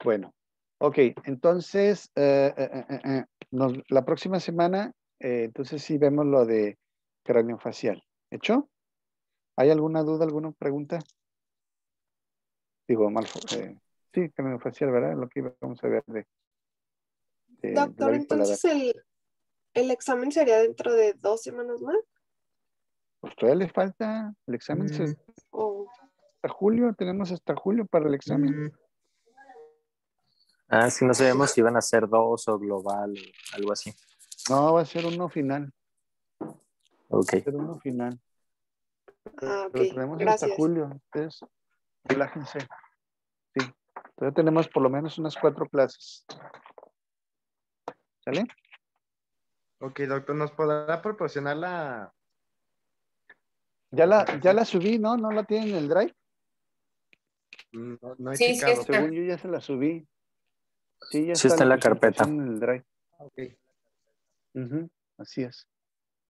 Bueno, ok, entonces la próxima semana, entonces sí vemos lo de craneofacial. ¿Hecho? ¿Hay alguna duda, alguna pregunta? Digo, sí, craneofacial, ¿verdad? Lo que vamos a ver de Doctor, labio y paladar. entonces el examen sería dentro de 2 semanas más. Pues todavía le falta el examen. ¿O Hasta julio, tenemos hasta julio para el examen. Ah, sí, no sabemos si iban a ser 2 o global o algo así. No, va a ser uno final. Ok. Va a ser uno final. Ah, ok, Pero tenemos hasta gracias. julio. Ustedes relájense. Sí. Todavía tenemos por lo menos unas 4 clases. ¿Sale? Ok, doctor, ¿nos podrá proporcionar la... Ya la subí, ¿no? ¿No la tienen en el drive? No he Sí, sí checado. está. Según yo ya se la subí. Sí, ya Sí está está en la presentación carpeta. en el drive. Ok. Ujú, así es.